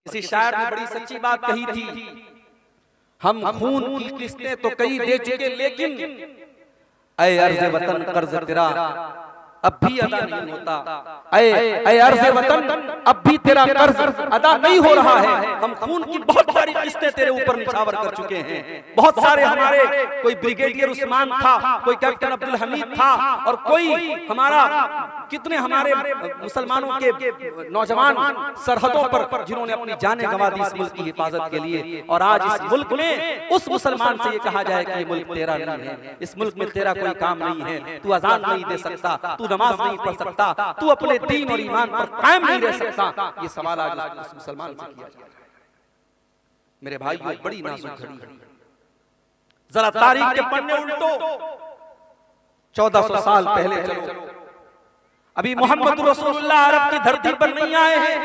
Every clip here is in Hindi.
किसी शायर ने बड़ी सच्ची बात कही थी, हम खून की किस्तें तो कई दे चुके, लेकिन ऐ अर्ज़ वतन कर्ज तेरा अब भी अदा नहीं होता। ऐ अर्ज़ वतन अब भी तेरा कर्ज अदा नहीं हो रहा है। हम खून की बहुत सारी किस्तें तेरे ऊपर निछावर कर चुके हैं। बहुत सारे हमारे, कोई ब्रिगेडियर उस्मान था, कोई कैप्टन अब्दुल हमीद था, और कोई हमारा, कितने हमारे मुसलमानों के नौजवान सरहदों पर जिन्होंने अपनी जानें गंवा दी इस मुल्क की हिफाजत के लिए। और आज इस मुल्क में उस मुसलमान से ये कहा जाए कि ये मुल्क तेरा नहीं है, इस मुल्क में तेरा कोई काम नहीं है, तू अज़ान नहीं दे सकता, तू नमाज नहीं पढ़ सकता, तू अपने दीन और ईमान पर कायम नहीं रह सकता। ये सवाल आज उस मुसलमान से किया जाता है। मेरे भाइयों, बड़ी नाजुक घड़ी है। जरा तारीख के पन्ने उल्टो, 1400 साल पहले चलो। अभी मोहम्मद रसूलुल्लाह अरब की धरती पर नहीं आए हैं।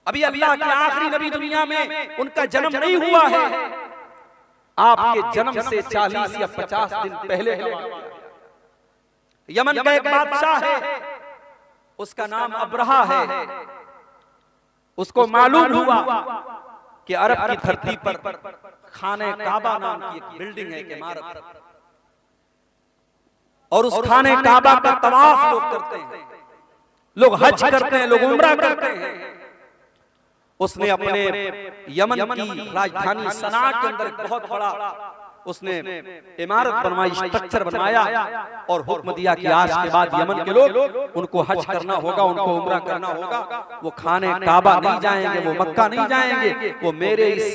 अभी अल्लाह के आखिरी नबी दुनिया में उनका जन्म नहीं हुआ है। आपके जन्म से 40 या 50 दिन पहले यमन का एक बादशाह है, उसका नाम अब्रहा है। उसको मालूम हुआ कि अरब की धरती पर खाने काबा नाम की एक बिल्डिंग है, एक इमारत, और उस खाने काबा का तवाफ लोग करते हैं, लोग हज करते हैं, लोग उम्रा करते हैं। उसने अपने यमन की राजधानी सना के अंदर बहुत बड़ा उसने इमारत बनवाई, स्ट्रक्चर बनवाया, और हुक्म दिया कि आज के बाद यमन के लोग, उनको हज करना होगा, उनको उम्रा करना होगा, वो खाने काबा नहीं जाएंगे, वो मक्का नहीं जाएंगे, वो मेरे इस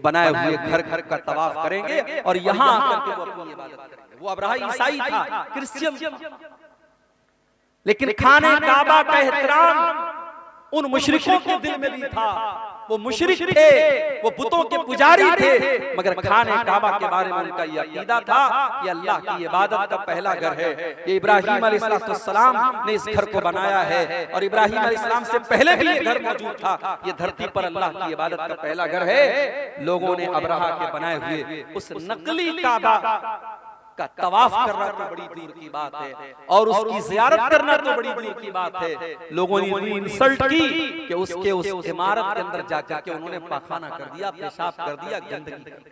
बनाए हुए घर घर का तवाफ करेंगे और यहाँ आकर के वो अपनी इबादत करेंगे। वो अब्राहा ईसाई था, क्रिश्चियन, लेकिन खाने काबा का एहतराम उन मुशरिकों के दिल में भी था। वो मुशरिक थे, वो बुतों के पुजारी थे, मगर खाने काबा के बारे में उनका ये अकीदा था, ये अल्लाह की इबादत का पहला घर है। ये इब्राहीम अलैहिस्सलाम ने इस घर को बनाया है, और इब्राहीम अलैहिस्सलाम से पहले भी ये घर मौजूद था। ये धरती पर अल्लाह की इबादत का पहला घर है। लोगों ने अब्रहा के बनाए हुए उस नकली काबा का तवाफ करना तो बड़ी दूर की बात है, और उसकी जियारत करना तो बड़ी दूर की बात है। लोगों ने इतनी इंसल्ट की कि उसके उस इमारत के अंदर जाकर के उन्होंने पाखाना कर दिया, पेशाब कर दिया, गंदगी कर दी।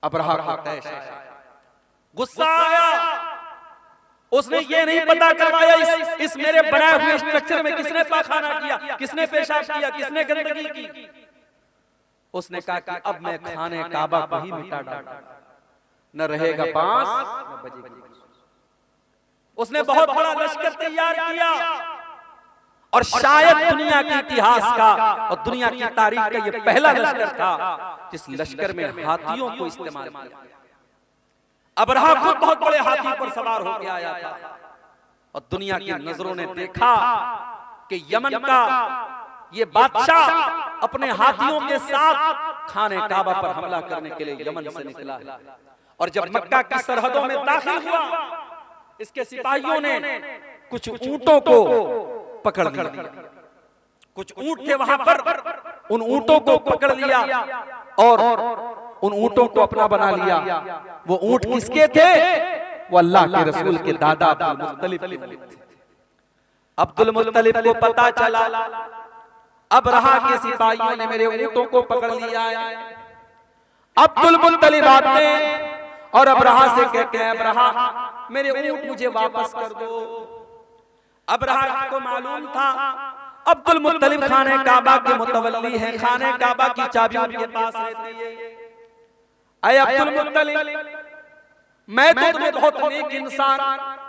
अब्रहा को तैश आया, गुस्सा आया। उसने ये नहीं पता करवाया इस मेरे बनाए हुए स्ट्रक्चर में किसने पाखाना किया, किसने पेशाब किया, किसने गंदगी की। उसने कहा कि अब मैं खाने काबा को ही मिटा डालूंगा, न रहेगा बांस न बजेगी। उसने बहुत बड़ा लश्कर तैयार किया, और शायद दुनिया के इतिहास का और दुनिया की तारीख का यह पहला लश्कर था जिस लश्कर में हाथियों को इस्तेमाल किया। अब्रहा खुद बहुत बड़े हाथी पर सवार होकर आया था, और दुनिया की नजरों ने देखा कि यमन का ये बादशाह अपने हाथियों के साथ खाने काबा पर हमला करने के लिए यमन से निकला है। और जब मक्का की सरहदों में दाखिल हुआ, इसके सिपाहियों ने कुछ ऊंटों को पकड़ लिया। कुछ ऊंट थे वहां पर, उन ऊंटों को पकड़ लिया और उन ऊंटों को अपना बना लिया। वो ऊंट किसके थे? वो अल्लाह के रसूल के दादा अब्दुल मुत्तलिब थे। अब्दुल मुत्तलिब को पता चला अब्रहा के सिपाहियों ने मेरे ऊंटों को पकड़ लिया है। अब्दुल मुत्तलिब आते और अब्रहा से कहते हैं, अब्रहा मेरे ऊंट मुझे वापस कर दो। अब्रहा को मालूम था अब्दुल मुत्तलिब खाने काबा के मुतवल्ली हैं, खाने काबा की चाबी उनके पास रहती है। अय अब्दुल मुत्तलिब, मैं तो तुम्हें बहुत नेक इंसान,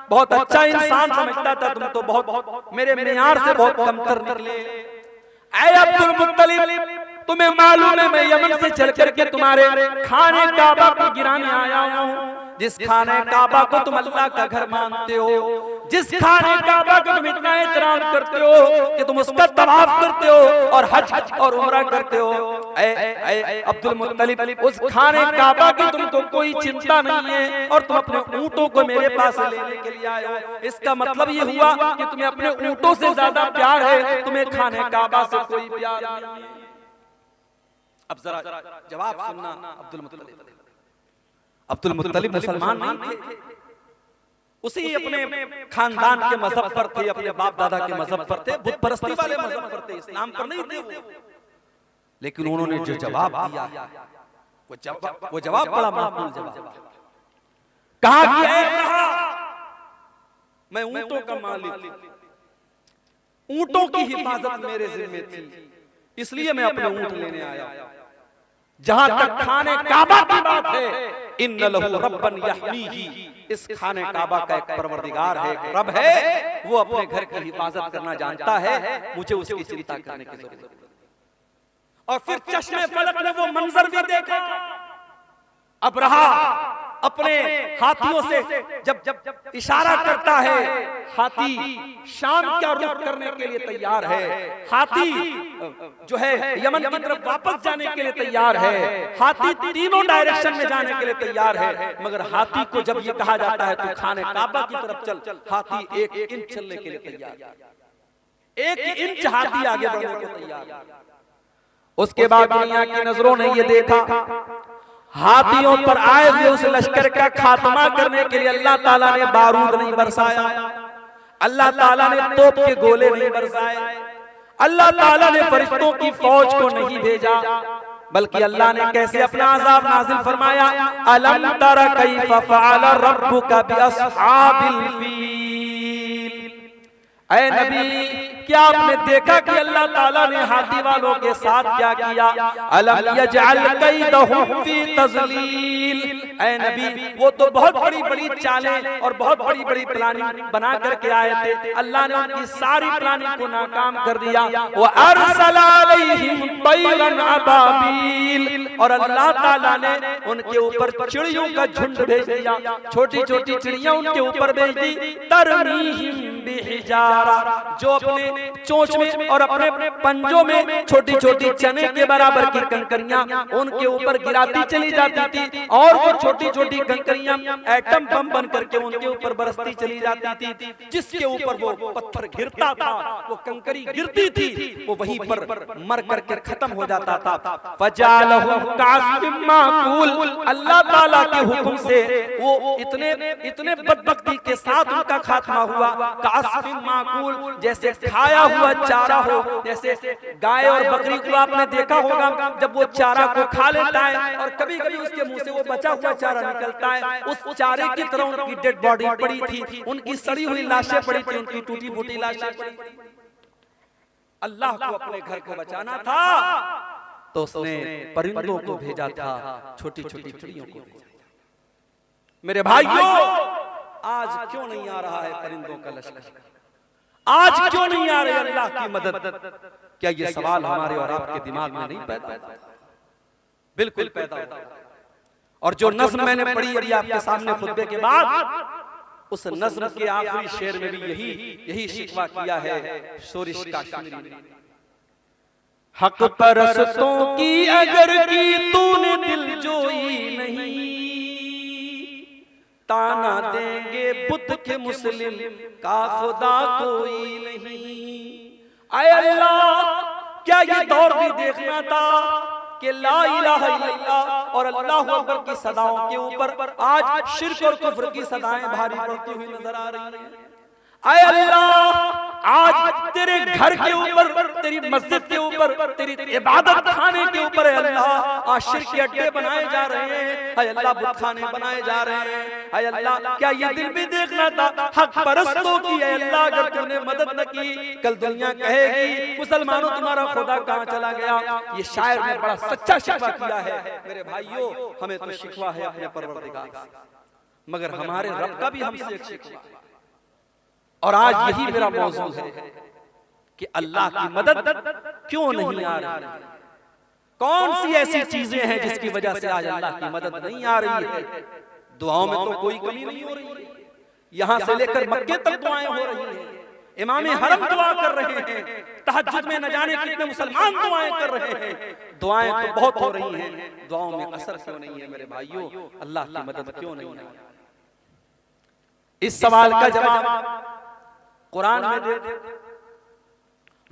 बहुत अच्छा इंसान समझता था, तुम तो बहुत मेरे मेयार से बहुत कमतर निकले। अय अब्दुल मुत्तलिब, तुम्हें मालूम है मैं यमन से चल करके तुम्हारे खाने काबा को गिराने आया हूँ। जिस खाने काबा को तुम अल्लाह का घर मानते हो, जिस खाने काबा को तुम इतना एहतराम करते हो कि तुम उसका तवाफ करते हो और हज और उम्रा करते हो, अब्दुल मुत्तलिब उस खाने काबा की तुमको कोई चिंता नहीं है और तुम अपने ऊंटों को मेरे पास लेने के लिए आए हो। इसका मतलब ये हुआ कि तुम्हें अपने ऊंटों से ज्यादा प्यार है, तुम्हें खाने काबा से कोई प्यार नहीं है। अब जरा जवाब सुनना अब्दुल मुत्तलिब। अब्दुल मुत्तलिब मुसलमान नहीं थे, उसी अपने खानदान के मजहब पर थे, अपने बाप दादा के मजहब पर थे, बुत परस्ती वाले मजहब पर थे, इस्लाम पर नहीं थे वो। लेकिन उन्होंने जो जवाब दिया वो जवाब बड़ा माकूल जवाब। कहा कि कहा मैं ऊंटों का मालिक, ऊंटों की हिफाजत मेरे जिम्मे थी, इसलिए मैं अपने ऊंट लेने आया। जहां तक खाने काबा की बात है, इन्न लहू रब्बन यहमीही, इस खाने काबा का एक परवरदिगार है, एक रब है, वो अपने घर की हिफाजत करना जानता है, मुझे उसकी चिंता करने की जरूरत है। और फिर चश्मे फलक ने वो मंजर भी देखा। अबरहा अपने हाथियों से जब इशारा करता है, हाथी शाम का रुख करने के लिए तैयार है, हाथी जो है यमन की तरफ वापस जाने के लिए तैयार है, हाथी तीनों डायरेक्शन में जाने के लिए तैयार है। मगर हाथी को जब ये कहा जाता है तू खाने काबा की तरफ चल, हाथी 1 इंच चलने के लिए तैयार, 1 इंच हाथी आगे बढ़ने को तैयार। उसके बाद दुनिया की नजरों ने ये देखा, हाथियों पर आए हुए उस लश्कर का खात्मा करने के लिए अल्लाह ताला ने बारूद नहीं बरसाया, अल्लाह ताला ने तोप के गोले नहीं बरसाए, अल्लाह ताला ने फरिश्तों की फौज को नहीं भेजा, बल्कि अल्लाह ने कैसे अपना अज़ाब नाज़िल फरमाया। अलम तरा कैफ़ फ़अल रब्बुका बिअस्हाबिल फील, ऐ नबी क्या आपने देखा कि अल्लाह ताला ने हाथी वालों के साथ क्या किया। अलम यजअल कैदहुम फी तज़लील, ऐ नबी वो तो बहुत बड़ी बड़ी चालें और बहुत बड़ी बड़ी प्लानिंग बना करके आए थे, अल्लाह ने उनकी सारी प्लानिंग को नाकाम कर दिया। व अरसल अलैहिम तैरन अबाबील, और अल्लाह ताला ने उनके ऊपर चिड़ियों का झुंड भेज दिया, छोटी छोटी चिड़ियां उनके ऊपर भेज दी। तरमीहिम बिहिजारा, जो अपने चोंच में और अपने पंजों में छोटी छोटी चने के बराबर की कंकरियां उनके ऊपर गिराती चली जाती थी, और वो छोटी छोटी कंकरियां एटम बम बन करके उनके ऊपर बरसती चली जाती थी। जिसके ऊपर वो पत्थर गिरता था, वो कंकरी गिरती थी, वो वहीं पर मर करके खत्म हो जाता था। फजालहु कासिम माकूल, अल्लाह ताला के हुक्म से वो इतने बदबख्ती के साथ उनका खात्मा हुआ। कासिम माकूल, जैसे खाया हुआ चारा हो, जैसे गाय और बकरी को आपने देखा होगा जब वो चारा को खा लेता है और कभी कभी उसके मुंह से वो बचा हुआ चारा निकलता है, उस चारे की तरह उनकी डेड बॉडी पड़ी थी, उनकी सड़ी हुई लाशें पड़ी थी, उनकी टूटी फूटी लाशें पड़ी थी। अल्लाह को अपने घर को बचाना था तो उसने परिंदों को भेजा था, छोटी छोटी चिड़ियों को भेजा था। मेरे भाइयों, आज क्यों नहीं आ रहा है परिंदों का लश्कर? आज क्यों नहीं आ रही अल्लाह की मदद? क्या ये सवाल हमारे और आपके दिमाग में नहीं पैदा होता? बिल्कुल पैदा होता है। और जो नज़्म मैंने पढ़ी अभी आपके सामने खुतबे के बाद, उस नज़्म के आखिरी शेर में भी यही शिकवा किया है शोरिश काशिमी ने। हक परस्तों की अगर की तूने दिल जोई नहीं, ताना देंगे बुत के मुस्लिम का खुदा कोई नहीं। आए अल्लाह, क्या ये दौर भी देखना था कि ला इलाहा इल्लल्लाह और अल्लाहु अकबर की सदाओं के ऊपर आज शिर्क और कुफ्र की सदाएं भारी पड़ती हुई नजर आ रही हैं। आए अल्लाह, आज तेरे घर के ऊपर, तेरी मस्जिद के ऊपर, तेरी इबादत खाने के ऊपर है अल्लाह आज शिर्क के अड्डे बनाए जा रहे हैं, हाय अल्लाह बुत खाने बनाए जा रहे हैं। हाय अल्लाह, क्या ये दिल भी देखना था हक परस्तों की है अल्लाह अगर तूने मदद न की, कल दुनिया कहेगी मुसलमानों तुम्हारा खुदा कहाँ चला गया। ये शायर ने बड़ा सच्चा शिकवा किया है। मेरे भाइयों, हमें तो शिकवा है अपने परवरदिगार से, मगर हमारे रब का भी हमसे एक शिकवा है। और आज यही मेरा मौजू है कि अल्लाह की मदद क्यों नहीं आ रही? कौन सी ऐसी चीजें हैं जिसकी वजह से आज अल्लाह की मदद नहीं आ रही है? दुआओं में तो कोई कमी नहीं हो रही, यहां से लेकर मक्के तक दुआएं हो रही हैं, इमाम हरम दुआ कर रहे हैं, तहज्जुद में न जाने कितने मुसलमान दुआएं कर रहे हैं। दुआएं तो बहुत हो रही हैं, दुआओं में असर क्यों नहीं है? मेरे भाइयों, अल्लाह की मदद क्यों नहीं है? इस सवाल का जवाब कुरान में दे।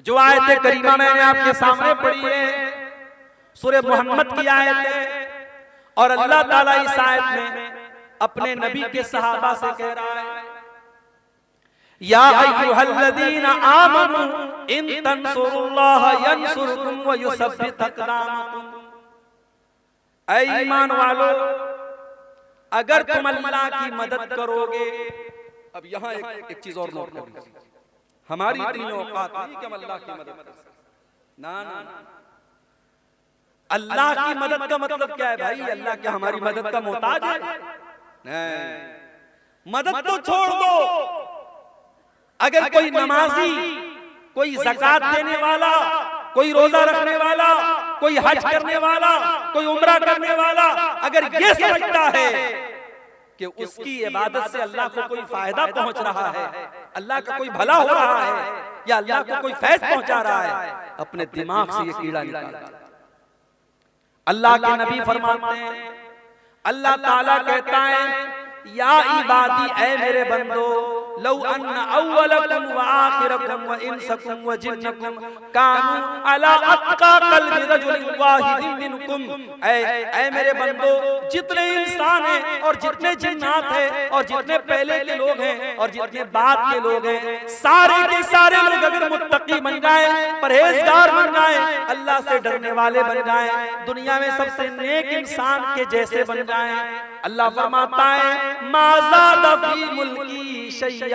जो आयत करीमा मैंने आपके सामने पढ़ी है सूरह मोहम्मद की आयत है, और अल्लाह ताला इस आयत में अपने नबी के सहाबा से कह रहा है या अय्युहल्लज़ीना आमनू इन तंसुरुल्लाह यंसुरकुम व युसब्बित अक़दामकुम। ऐ ईमान वालों, अगर तुम अल्लाह की मदद करोगे। अब यहाँ एक चीज और नोट कर लीजिए, हमारी इतनी औकात नहीं कि हम अल्लाह की मदद कर सकते। ना ना, अल्लाह की मदद का मतलब क्या है भाई? अल्लाह क्या हमारी मदद का मोहताज है? नहीं, मदद तो छोड़ दो। अगर कोई नमाजी, कोई ज़कात देने वाला, कोई रोजा रखने वाला, कोई हज करने वाला, कोई उम्रा करने वाला अगर ये समझता है कि उसकी इबादत से अल्लाह को कोई फायदा पहुंच रहा है, अल्लाह का कोई भला हो रहा है, या अल्लाह को कोई फैज़ पहुंचा रहा है, अपने दिमाग से ये कीड़ा निकाल। अल्लाह के नबी फरमाते हैं, अल्लाह ताला कहता है या इबादी, ऐ मेरे बंदो, लौ अन्ना अव्वलकुम व आखिरकुम व इंसकुम व जिन्नकुम कानू अला अत्का क़ल्बि रजुलिन वाहिदिन मिनकुम। ऐ मेरे बंदो, जितने इंसान हैं और जितने जिन्नात हैं और जितने पहले के लोग हैं और जितने बाद के लोग हैं, सारे के सारे लोग अगर मुत्तकी बन जाए, परहेजगार बन जाए, अल्लाह से डरने वाले बन जाए, दुनिया में सबसे नेक इंसान के जैसे बन जाए, अल्लाह फरमाता है माज़ादा फी मुल्की शैया।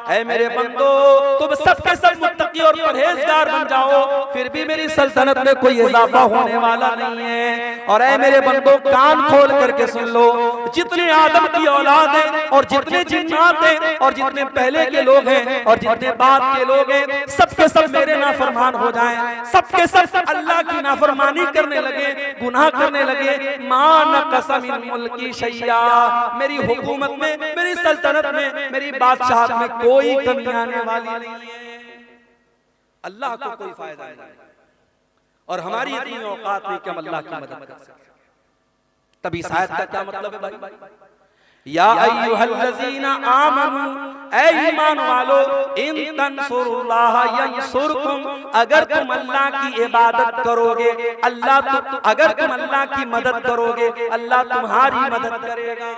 ऐ मेरे बंदो, तुम सबके सब मुत्तकी और परहेजगार बन जाओ, फिर भी मेरी सल्तनत में कोई इजाफा होने वाला नहीं है। और ऐ मेरे बंदो, कान खोल करके सुन लो, जितने आदम की औलाद है और जितने जिन्नात हैं और जितने पहले के लोग हैं और जितने बाद के लोग हैं, सबके सब मेरे नाफरमान हो जाएं, सबके सब अल्लाह की नाफरमानी करने लगे, गुनाह करने लगे, मान कसम मुल्की शैया, मेरी हुकूमत में, मेरी सल्तनत में, मेरी बादशाहत में कोई कमी आने वाली नहीं है। अल्लाह को कोई फायदा नहीं, और हमारी इतनी औकात नहीं कि हम अल्लाह की मदद कर सकें। तभी शायद का क्या मतलब है भाई? या अय्युहल्लज़ीना आमनू, ऐ ईमान वालो, इन तंसुरुल्लाह यंसुरकुम, अगर तुम अल्लाह की इबादत करोगे, अगर तुम अल्लाह की मदद करोगे, अल्लाह तुम्हारी मदद करेगा।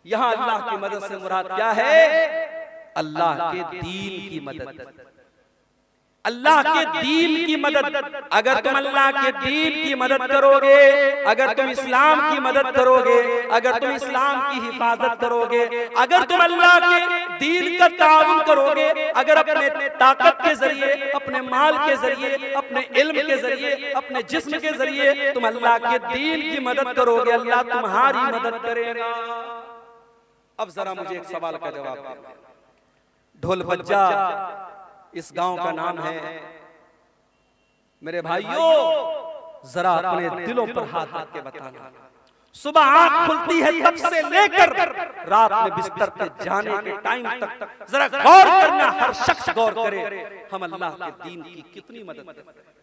यहाँ अल्लाह की मदद से मुराद क्या है? अल्लाह के दीन की मदद, अल्लाह के दीन की मदद। अगर तुम अल्लाह के दीन की मदद करोगे, अगर तुम इस्लाम की मदद करोगे, अगर तुम इस्लाम की हिफाजत करोगे, अगर तुम अल्लाह के दीन का ताउन करोगे, अगर अपने ताकत के जरिए, अपने माल के जरिए, अपने इल्म के जरिए, अपने जिस्म के जरिए तुम अल्लाह के दीन की मदद करोगे, अल्लाह तुम्हारी मदद करेगा। अब जरा मुझे एक सवाल का जवाब दो। ढोलबज्जा इस गांव का नाम है। मेरे भाइयों, जरा अपने दिलों पर हाथ रख के बताना, सुबह आंख खुलती है तब से लेकर रात में बिस्तर पे जाने के टाइम तक जरा गौर करना, हर शख्स गौर करे, हम अल्लाह के दीन की कितनी मदद करते हैं।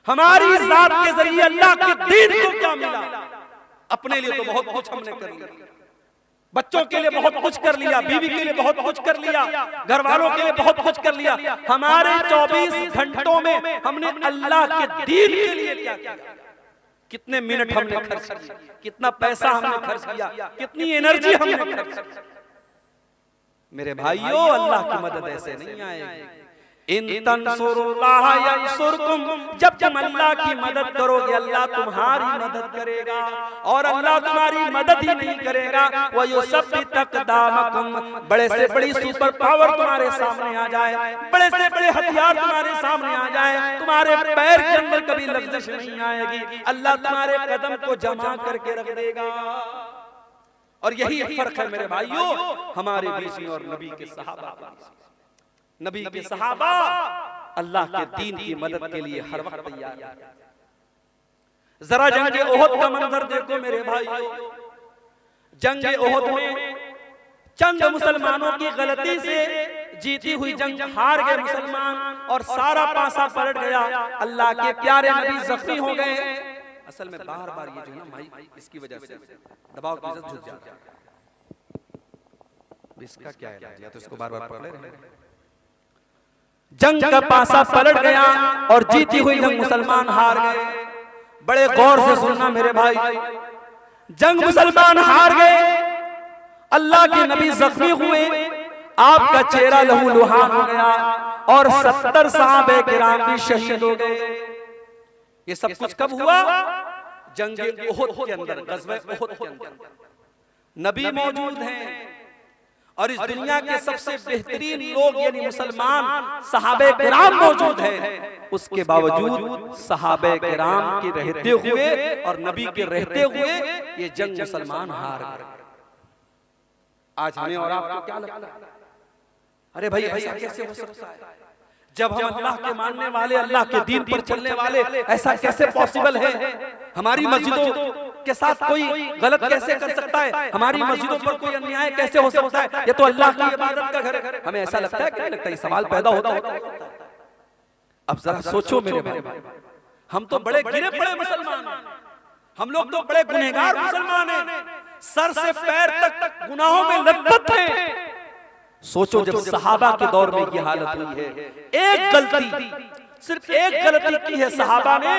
हमारी जात के जरिए अल्लाह के दीन को क्या मिला? अपने लिए तो बहुत कुछ हमने कर लिया, बच्चों के लिए बहुत कुछ कर लिया, बीवी के लिए बहुत कुछ कर लिया, घर वालों के लिए बहुत कुछ कर लिया। हमारे 24 घंटों में हमने अल्लाह के दीन के लिए क्या किया? कितने मिनट हमने खर्च किया, कितना पैसा हमने खर्च किया, कितनी एनर्जी हमने खर्च की। मेरे भाइयों, अल्लाह की मदद ऐसे नहीं आएगी। इन तंसुरुल्लाह यंसुरकुम, जब तुम अल्लाह की मदद करोगे, अल्लाह तुम्हारी मदद करेगा। और अल्लाह तुम्हारी मदद ही नहीं करेगा, व युसब्बित अक़दामकुम, बड़े से बड़ी सुपर पावर तुम्हारे सामने आ जाए, बड़े से बड़े हथियार तुम्हारे सामने आ जाए, तुम्हारे पैर के अंदर कभी लग़ज़श नहीं आएगी, अल्लाह तुम्हारे कदम को जमा करके रख देगा। और यही फर्क है मेरे भाइयों हमारे बीच में और नबी के सहाबा। नबी के सहाबा अल्लाह के दीन की मदद के लिए हर वक्त तैयार हैं। जरा जंग ओहद का मंजर देखो मेरे भाइयों। जंग ओहद में चंद मुसलमानों की गलती से जीती हुई जंग हार गए मुसलमान और सारा पासा पलट गया। अल्लाह के प्यारे नबी जख्मी हो गए। असल में बार बार ये जो है ना माइक, इसकी वजह से दबाव की वजह से झुक जाता है। इसका क्या है या तो इसको बार बार पकड़ ले रहे हैं। जंग का पासा पलट गया और जीती हुई जंग मुसलमान हार गए। बड़े गौर से सुनना मेरे भाई, जंग मुसलमान हार गए, अल्लाह के नबी जख्मी हुए, आपका चेहरा लहूलुहान हो गया और 70 सहाबे किराम भी शहीद हो गए। ये सब कुछ कब हुआ? जंगे उहुद के अंदर, गज़वे उहुद के अंदर नबी मौजूद हैं और इस दुनिया के सबसे बेहतरीन लोग यानी मुसलमान सहाबे किराम मौजूद हैं। उसके बावजूद सहाबे किराम के रहते हुए और नबी के रहते हुए ये जंग मुसलमान हार गए। आज हमें और आपको क्या लगता है? अरे भाई ऐसा कैसे हो सकता है? जब हम अल्लाह के मानने वाले, अल्लाह के दीन पर चलने वाले, ऐसा कैसे पॉसिबल है? हमारी मस्जिदों के साथ कोई गलत कैसे कर सकता है? हमारी मस्जिदों पर कोई अन्याय कैसे हो सकता है? ये तो अल्लाह की इबादत का घर है। हमें ऐसा लगता है कि नहीं लगता? ये सवाल पैदा होता है। अब जरा सोचो मेरे भाई, हम तो बड़े गिरे पड़े मुसलमान हैं, हम लोग तो बड़े गुनहगार मुसलमान हैं, सर से पैर तक गुनाहों में लथपथ हैं। सोचो जब सहाबा के दौर में ये हालत हुई है, एक गलती, सिर्फ एक गलती की है सहाबा ने,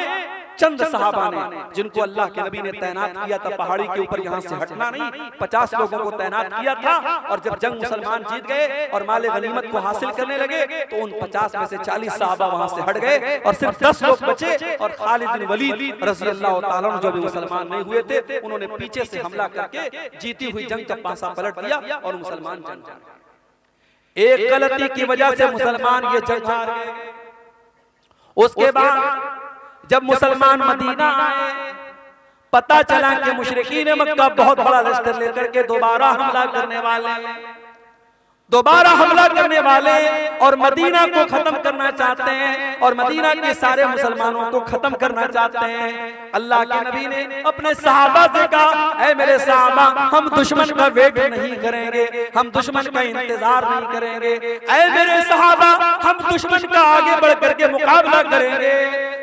चंद सहाबा ने, जिनको अल्लाह के नबी ने तैनात किया था पहाड़ी के ऊपर, यहाँ से हटना नहीं, 50 लोगों को तैनात किया था। और जब जंग मुसलमान जीत गए और माले गनीमत को हासिल करने लगे तो उन 50 में से 40 सहाबा वहां से हट गए और सिर्फ 10 लोग बचे। और खालिद बिन वलीद रज़ी अल्लाह ताला अन्हु जो भी मुसलमान नहीं हुए थे, उन्होंने पीछे से हमला करके जीती हुई जंग का पासा पलट दिया और मुसलमान जंग। एक गलती की वजह से मुसलमान ये जंग हार गए। उसके बाद जब मुसलमान मदीना आए, पता चला कि मुशरिकीन मक्का बहुत बड़ा लश्कर लेकर के दोबारा हमला करने वाले और मदीना को खत्म करना चाहते हैं और मदीना के सारे मुसलमानों को खत्म करना चाहते हैं। अल्लाह के नबी ने अपने सहाबा से कहा, ऐ मेरे सहाबा, हम दुश्मन का वेट नहीं करेंगे, हम दुश्मन का इंतजार नहीं करेंगे। ऐ मेरे सहाबा, हम दुश्मन का आगे बढ़ करके मुकाबला करेंगे।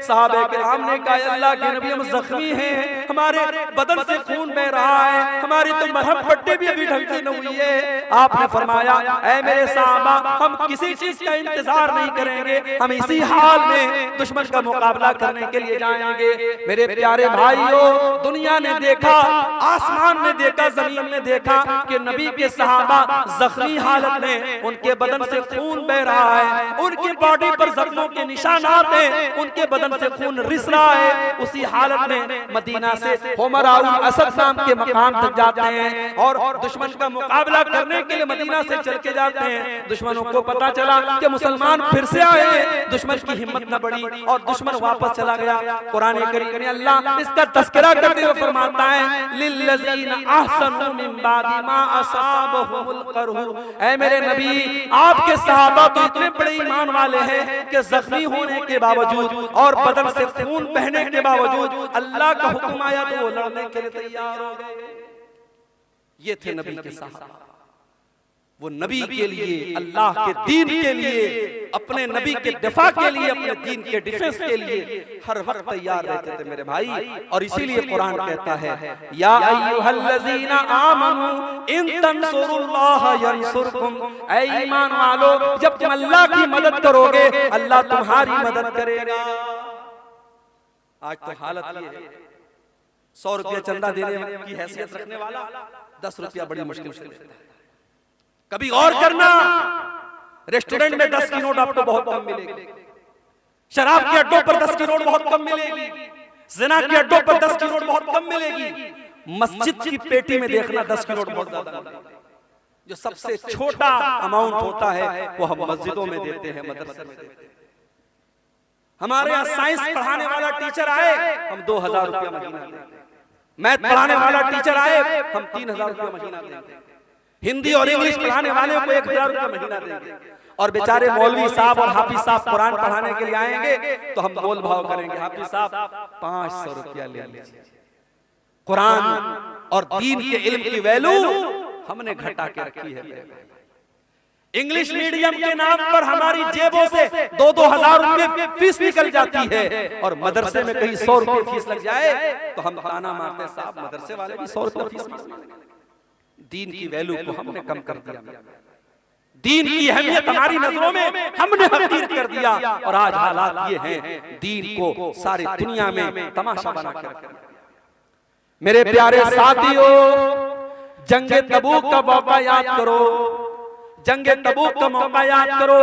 सहाबे किराम ने कहा, अल्लाह के नबी, हम जख्मी हैं, हमारे बदन से खून बह रहा है, हमारी तो मरहम पट्टी भी अभी ढंग से न हुई है। आपने फरमाया, ऐ मेरे सहाबा, हम किसी चीज का इंतजार नहीं करेंगे, हम इसी हाल में दुश्मन का मुकाबला करने के लिए जाएंगे। मेरे प्यारे भाइयों, दुनिया ने देखा, आसमान ने देखा, जमीन ने देखा कि नबी के सहाबा जख्मी हालत में, उनके बदन से खून बह रहा है, उनकी बॉडी पर जख्मों के निशानात हैं, उनके बदन से खून रिस रहा है। उसी हालत में मदीना से हुमराउल असद नाम के मकाम तक जाते हैं और दुश्मन का मुकाबला करने के लिए मदीना से चल के जाते हैं। दुश्मनों को पता चला कि मुसलमान फिर से आए, दुश्मन की हिम्मत न बढ़ी और दुश्मन वापस चला गया। कुरान करीम में अल्लाह इसका तज़किरा करते हुए फरमाता है, लिल्लज़ीना अहसनु मिन बादि मा असाबहुमुल करहु। ऐ मेरे नबी, आपके सहाबा तो इतने बड़े ईमान वाले हैं कि जख्मी होने के बावजूद और बदन से खून बहने के बावजूद अल्लाह का हुक्म आया तो वो लड़ने के लिए तैयार हो गए। ये थे नबी के सहाबा। वो नबी के लिए, अल्लाह के दीन के लिए, अपने नबी के दिफा के लिए, अपने दीन के डिफेंस के लिए हर वक्त तैयार रहते थे मेरे भाई। और इसीलिए कुरान कहता है, या अय्युहल्लज़ीना आमनू इन तंसुरुल्लाह यंसुरकुम। ऐ ईमान वालो, जब तुम अल्लाह की मदद करोगे, अल्लाह तुम्हारी मदद करेगा। आज तो हालत ये है, 100 रुपया चंदा देने की हैसियत रखने वाला 10 रुपया बड़ी मुश्किल से देता है। कभी और करना, रेस्टोरेंट में 10 की नोट आपको बहुत कम मिलेगी, शराब के अड्डों पर 10 की नोट बहुत कम मिलेगी, ज़िना के अड्डों पर 10 की नोट बहुत कम मिलेगी। मस्जिद की पेटी में देखना 10 की नोट बहुत ज्यादा मिलेगी। जो सबसे छोटा अमाउंट होता है वो हम मस्जिदों में देते हैं, मदरसे में देते हैं। हमारे यहाँ साइंस पढ़ाने वाला टीचर आए, हम 2000 रुपया महीना देंगे। मैथ पढ़ाने वाला टीचर आए, हम 3000 रुपया महीना देंगे। हिंदी और इंग्लिश पढ़ाने वाले को 1000 रुपया महीना देंगे। और बेचारे मौलवी साहब और हाफिज साहब कुरान पढ़ाने के लिए आएंगे तो हम मोल भाव करेंगे, हाफिज साहब 500 रुपया ले लीजिए। कुरान और दीन के इल्म की वैल्यू हमने घटा के रखी है। इंग्लिश मीडियम के नाम पर हमारी जेबों से 2-2 हजार रुपए फीस निकल जाती है और मदरसे में कहीं 100 रुपए फीस लग जाए तो हम ताना मारते, साहब मदरसे वाले भी 100 रुपए फीस मांगते। दीन की वैल्यू को हमने कम कर दिया, दीन की अहमियत हमारी नजरों में हमने हकीर कर दिया। और आज हालात ये हैं, दीन को सारी दुनिया में तमाशा बना के रखा। मेरे प्यारे साथियों, जंगे तबूक का वाक़या याद करो। जंगे तबूक का मौका याद करो,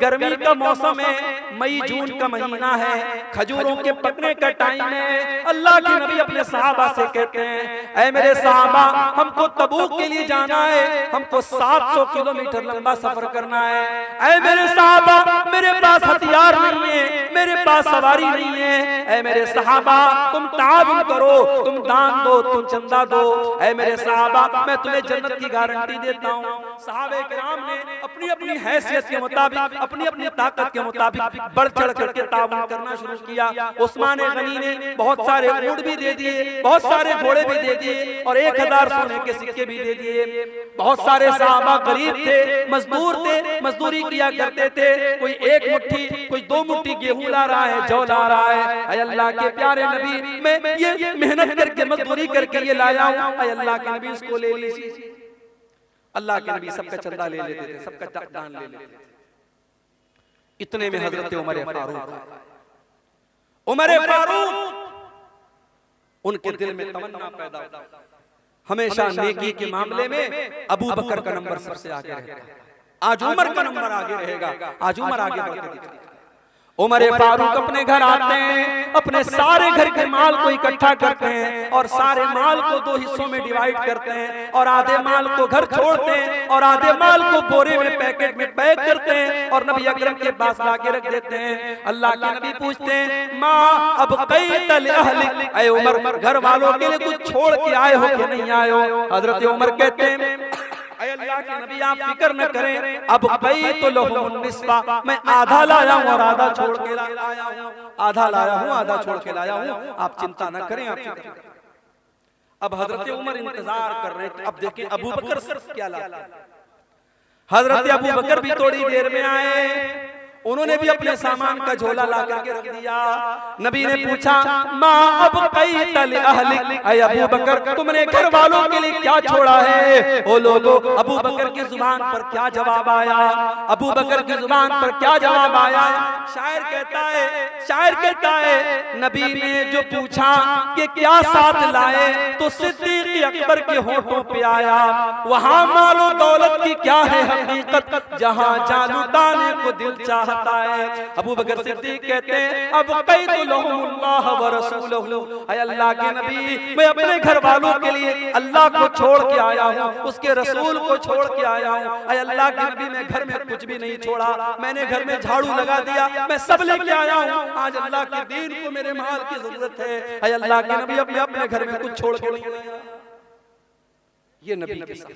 गर्मी का मौसम है, मई जून का महीना है, खजूरों के पकने का टाइम है। अल्लाह के नबी अपने सहाबा से कहते हैं, ऐ मेरे सहाबा, हमको तबूक के लिए जाना है, हमको 700 किलोमीटर लंबा सफर करना है। ऐ मेरे सहाबा, मेरे पास हथियार नहीं है, मेरे पास सवारी नहीं है। ऐ मेरे सहाबा, तुम ताउन करो, तुम दान दो, तुम चंदा दो। ऐ मेरे सहाबा, मैं तुम्हें जन्नत की गारंटी देता हूँ। सहाबे किराम ने अपनी अपनी हैसियत के मुताबिक, अपनी अपनी ताकत के मुताबिक बढ़ चढ़ करके ताउन करना शुरू किया। उस्मान गनी ने बहुत सारे ऊंट भी दे दिए, बहुत सारे घोड़े भी दे दिए और 1000 सोने के सिक्के भी दे दिए। बहुत सारे सहाबा गरीब थे, मजदूर थे, मजदूरी किया करते थे। कोई 1 मुट्ठी, कोई 2 मुट्ठी गेहूं ला रहा है, जौ ला रहा है। ऐ अल्लाह के प्यारे नबी, मैं ये मेहनत करके मजदूरी करके ये लाया हूं। ऐ अल्लाह के नबी, इसको ले लीजिए। अल्लाह के नबी सबका चंदा ले लेते थे, सबका दान ले लेते थे। इतने में हजरत उमर फारूक, उनके दिल में तमन्ना पैदा हुई, हमेशा नेकी के मामले में अबू बकर का नंबर सबसे आगे रहेगा। आज उमर का नंबर आगे रहेगा, आज उमर आगे बढ़ते दिखते। उमर फारूक अपने घर आते हैं, अपने सारे घर के माल को इकट्ठा करते हैं और सारे माल को 2 हिस्सों में डिवाइड करते हैं और आधे माल को घर छोड़ते हैं और आधे माल को बोरे में, पैकेट में पैक करते हैं और नबी अकरम के पास लाके रख देते हैं। अल्लाह के नबी पूछते हैं, माँ अब क़ैतल अहलिक, ऐ उमर, घर वालों के लिए कुछ छोड़ के आए हो कि नहीं आए हो? हजरत उमर कहते हैं, अल्लाह के नबी आप फिक्र न करें, अब तो लहुम निस्फा, मैं आधा लाया हूँ और आधा छोड़ के लाया हूँ, आधा लाया हूँ, आधा छोड़ के लाया हूँ, आप चिंता न करें, आप फिक्र न करें। अब हजरत उमर इंतजार कर रहे हैं, अब देखें अबू बकर सिर्फ क्या लाते हैं। हजरत अबू बकर भी थोड़ी देर में आए, उन्होंने भी अपने सामान का झोला ला करके रख दिया। नबी ने पूछा, माँ अब क़ैतल अहलिक, ऐ अबू बकर, तुमने घर वालों के लिए क्या छोड़ा है? ओ लोगों, अबू बकर की जुबान पर क्या जवाब आया? अबू बकर की जुबान पर क्या जवाब आया? शायर कहता है, नबी ने जो पूछा कि क्या साथ लाए, तो सिद्दीक़ अकबर के होठों पे आया, वहां मालो दौलत की क्या है हकीकत, जहां जानू दाने को दिल चाहता है। अबू बकर सिद्दीक कहते हैं, अब क़ैतुल्लाह व रसूलहू, ऐ अल्लाह के नबी, मैं अपने घर वालों के लिए अल्लाह को छोड़ के आया हूँ, उसके रसूल को छोड़ के आया हूँ। ऐ अल्लाह के नबी, मैं घर में कुछ भी नहीं छोड़ा, मैंने घर में झाड़ू लगा दिया, मैं सब लेके आया हूँ। आज अल्लाह के दीन को मेरे माल की जरूरत है। ऐ अल्लाह के नबी, अपने घर में कुछ छोड़ के नहीं आया। ये नबी के साथ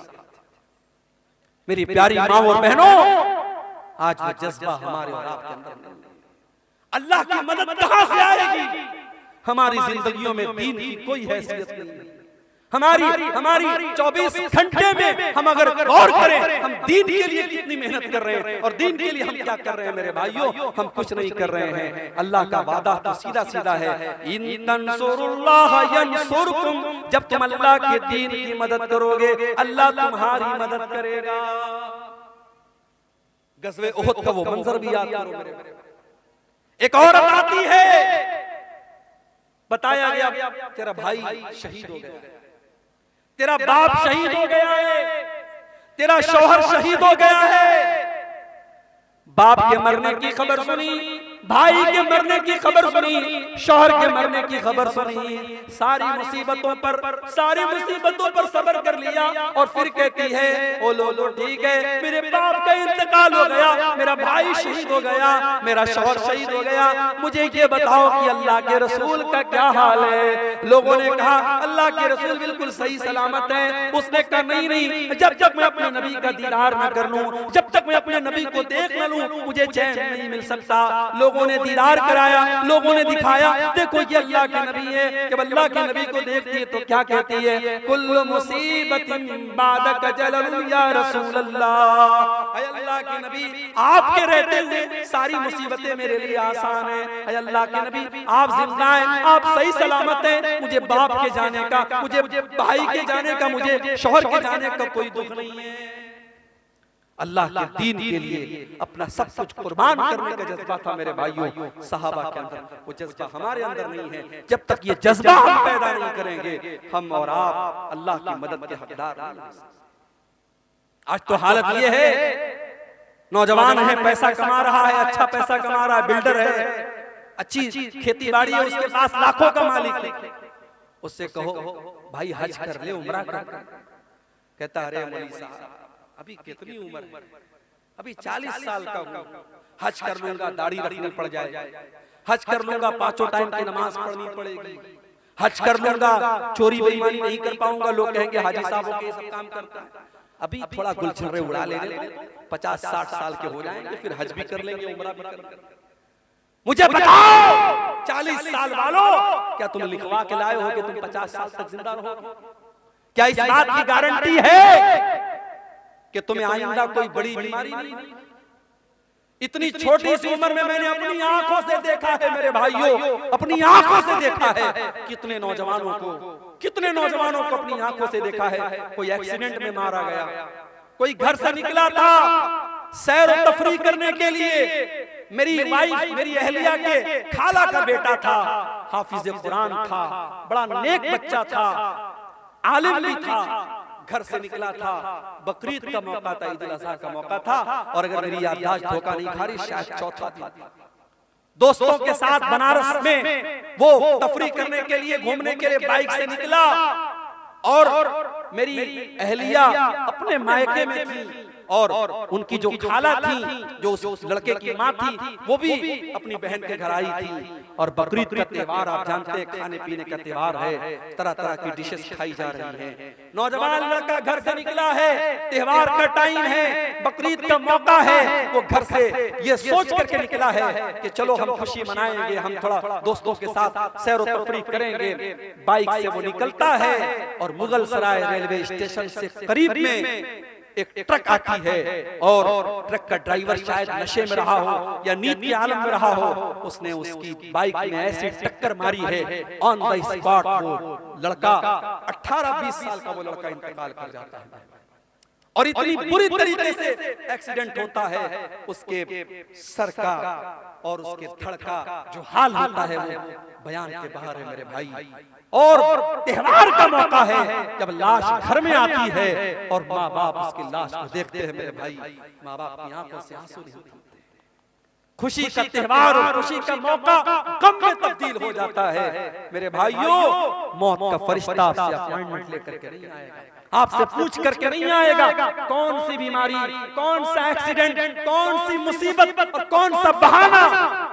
मेरी प्यारी माँ और बहनों, आज वो जज्बा हमारे और आपके अंदर नहीं। अल्लाह की मदद कहां से आएगी? हमारी जिंदगियों में दीन की कोई हैसियत नहीं। हमारी 24 घंटे में हम अगर गौर करें, हम दीन के लिए कितनी मेहनत कर रहे हैं और दीन के लिए हम क्या कर रहे हैं मेरे भाइयों, हम कुछ नहीं कर रहे हैं। अल्लाह का वादा तो सीधा सीधा है, इन तंसुरुल्लाह यंसुरकुम, जब तुम अल्लाह के दीन की मदद करोगे, अल्लाह तुम्हारी मदद करेगा। गज़वे उहद का वो मंजर भी याद करो मेरे। एक औरत आती है, बताया गया तेरा भाई शहीद हो गया, तेरा बाप शहीद हो गया है, तेरा शौहर शहीद हो गया है। बाप के मरने की खबर सुनी, भाई के मरने की खबर सुनी, शौहर के मरने की खबर सुनी, सारी मुसीबतों पर सब्र कर लिया और फिर कहती है, ओ लो ठीक है, मेरे बाप का इंतकाल हो गया, मेरा भाई शहीद हो गया, मेरा शौहर शहीद हो गया, मुझे ये बताओ कि अल्लाह के रसूल का क्या हाल है? लोगों ने कहा अल्लाह के रसूल बिल्कुल सही सलामत है। उसने कहा नहीं, जब तक मैं अपने नबी का दीदार न कर लूं, जब तक मैं अपने नबी को देख न लूं, मुझे चैन नहीं मिल सकता। लोगों ने दीदार कराया, लोगों ने दिखाया, देखो ये अल्लाह के नबी है। जब अल्लाह के नबी को देखती है तो क्या कहती है? कुल्लु मुसीबतिन बादक जलल या रसूल अल्लाह, ऐ अल्लाह के नबी, आपके रहते हुए सारी मुसीबतें मेरे लिए आसान है। ऐ अल्लाह के नबी, आप जिंदा हैं, आप सही सलामत हैं, मुझे बाप के जाने का, मुझे भाई के जाने का, मुझे शौहर के जाने का कोई दुख नहीं है। अल्लाह के दीन के लिए अपना सब कुछ कुर्बान करने का जज्बा था मेरे भाइयों, सहाबा के अंदर। वो जज्बा हमारे अंदर नहीं है। जब तक ये जज्बा हम पैदा नहीं करेंगे, हम और आप अल्लाह की मदद के हकदार नहीं। आज तो हालत ये है, नौजवान है, पैसा कमा रहा है, अच्छा पैसा कमा रहा है, बिल्डर है, अच्छी खेती बाड़ी है, उसके पास लाखों का मालिक है। उससे कहो भाई हज कर ले, उम्रा कर, कहता अरे मौलवी साहब अभी कितनी उम्र है, अभी 40 साल का हूं, हज कर लूंगा दाढ़ी रखनी पड़ जाए, हज कर लूंगा 5 टाइम की नमाज पढ़नी पड़ेगी, हज कर लूंगा चोरी बेईमानी नहीं कर पाऊंगा, लोग कहेंगे हाजी साहब के सब काम करता है। अभी थोड़ा गुलछर्रे उड़ा लेंगे, 50-60 साल के हो जाएंगे, फिर हज भी कर लेंगे, उम्रा भी कर लेंगे। मुझे बताओ 40 साल वालों, क्या तुम लिखवा के लाए हो कि तुम 50 साल तक जिंदा रहोगे? क्या इस बात की गारंटी है कि तुम्हें आइंदा कोई बड़ी बीमारी नहीं? इतनी छोटी सी उम्र में मैंने अपनी आंखों से देखा है मेरे भाइयों, अपनी आंखों से देखा है कितने नौजवानों को अपनी आंखों से देखा है। कोई एक्सीडेंट में मारा गया, कोई घर से निकला था सैर और तफरीह करने के लिए, मेरी वाइफ मेरी अहलिया के खाला का बेटा था, हाफिज कुरान था, बड़ा नेक बच्चा था, आलिम भी था, घर से निकला था, बकरीद का मौका था, ईद उल अज़हा का मौका था, और अगर मेरी याददाश्त धोखा नहीं खा रही शायद चौथा दिन, दोस्तों के साथ बनारस में वो तफरीह करने के लिए, घूमने के लिए बाइक से निकला, और मेरी अहलिया अपने मायके में थी, और उनकी जो खाला थी, जो उस लड़के की माँ थी, वो भी अपनी बहन के घर आई थी। और बकरीद का त्योहार आप जानते हैं, खाने पीने का त्योहार है, तरह तरह की डिशेस खाई जा रही हैं। नौजवान लड़का घर से निकला है, त्योहार का टाइम है, बकरीद का मौका है, वो घर से ये सोच करके निकला है कि चलो हम खुशी मनाएंगे, हम थोड़ा दोस्तों के साथ सैर और तफरीह करेंगे। बाइक से वो निकलता है और मुगल सराय रेलवे स्टेशन से करीब में एक ट्रक आती है, और ट्रक का ड्राइवर शायद नशे में रहा हो या नींद के आलम में रहा हो, उसने उसकी बाइक में ऐसी टक्कर मारी है, ऑन द स्पॉट वो लड़का 18-20 साल का वो लड़का इंतकाल कर जाता है। और इतनी बुरी तरीके से एक्सीडेंट होता है, उसके सर का और उसके धड़ का जो हाल होता है वो बयान के बाहर है मेरे भाई। और त्योहार का मौका है, जब लाश घर में आती है और माँ बाप उसकी लाश को देखते हैं मेरे भाई, माँ बाप की आंखों से आंसू नहीं होते। खुशी का त्योहार और खुशी का मौका गम में तब्दील हो जाता है मेरे भाइयों। मौत का फरिश्ता आपसे अपॉइंटमेंट लेकर के नहीं आएगा, आपसे पूछ करके नहीं आएगा कौन सी बीमारी, कौन सा एक्सीडेंट, कौन सी मुसीबत और कौन सा बहाना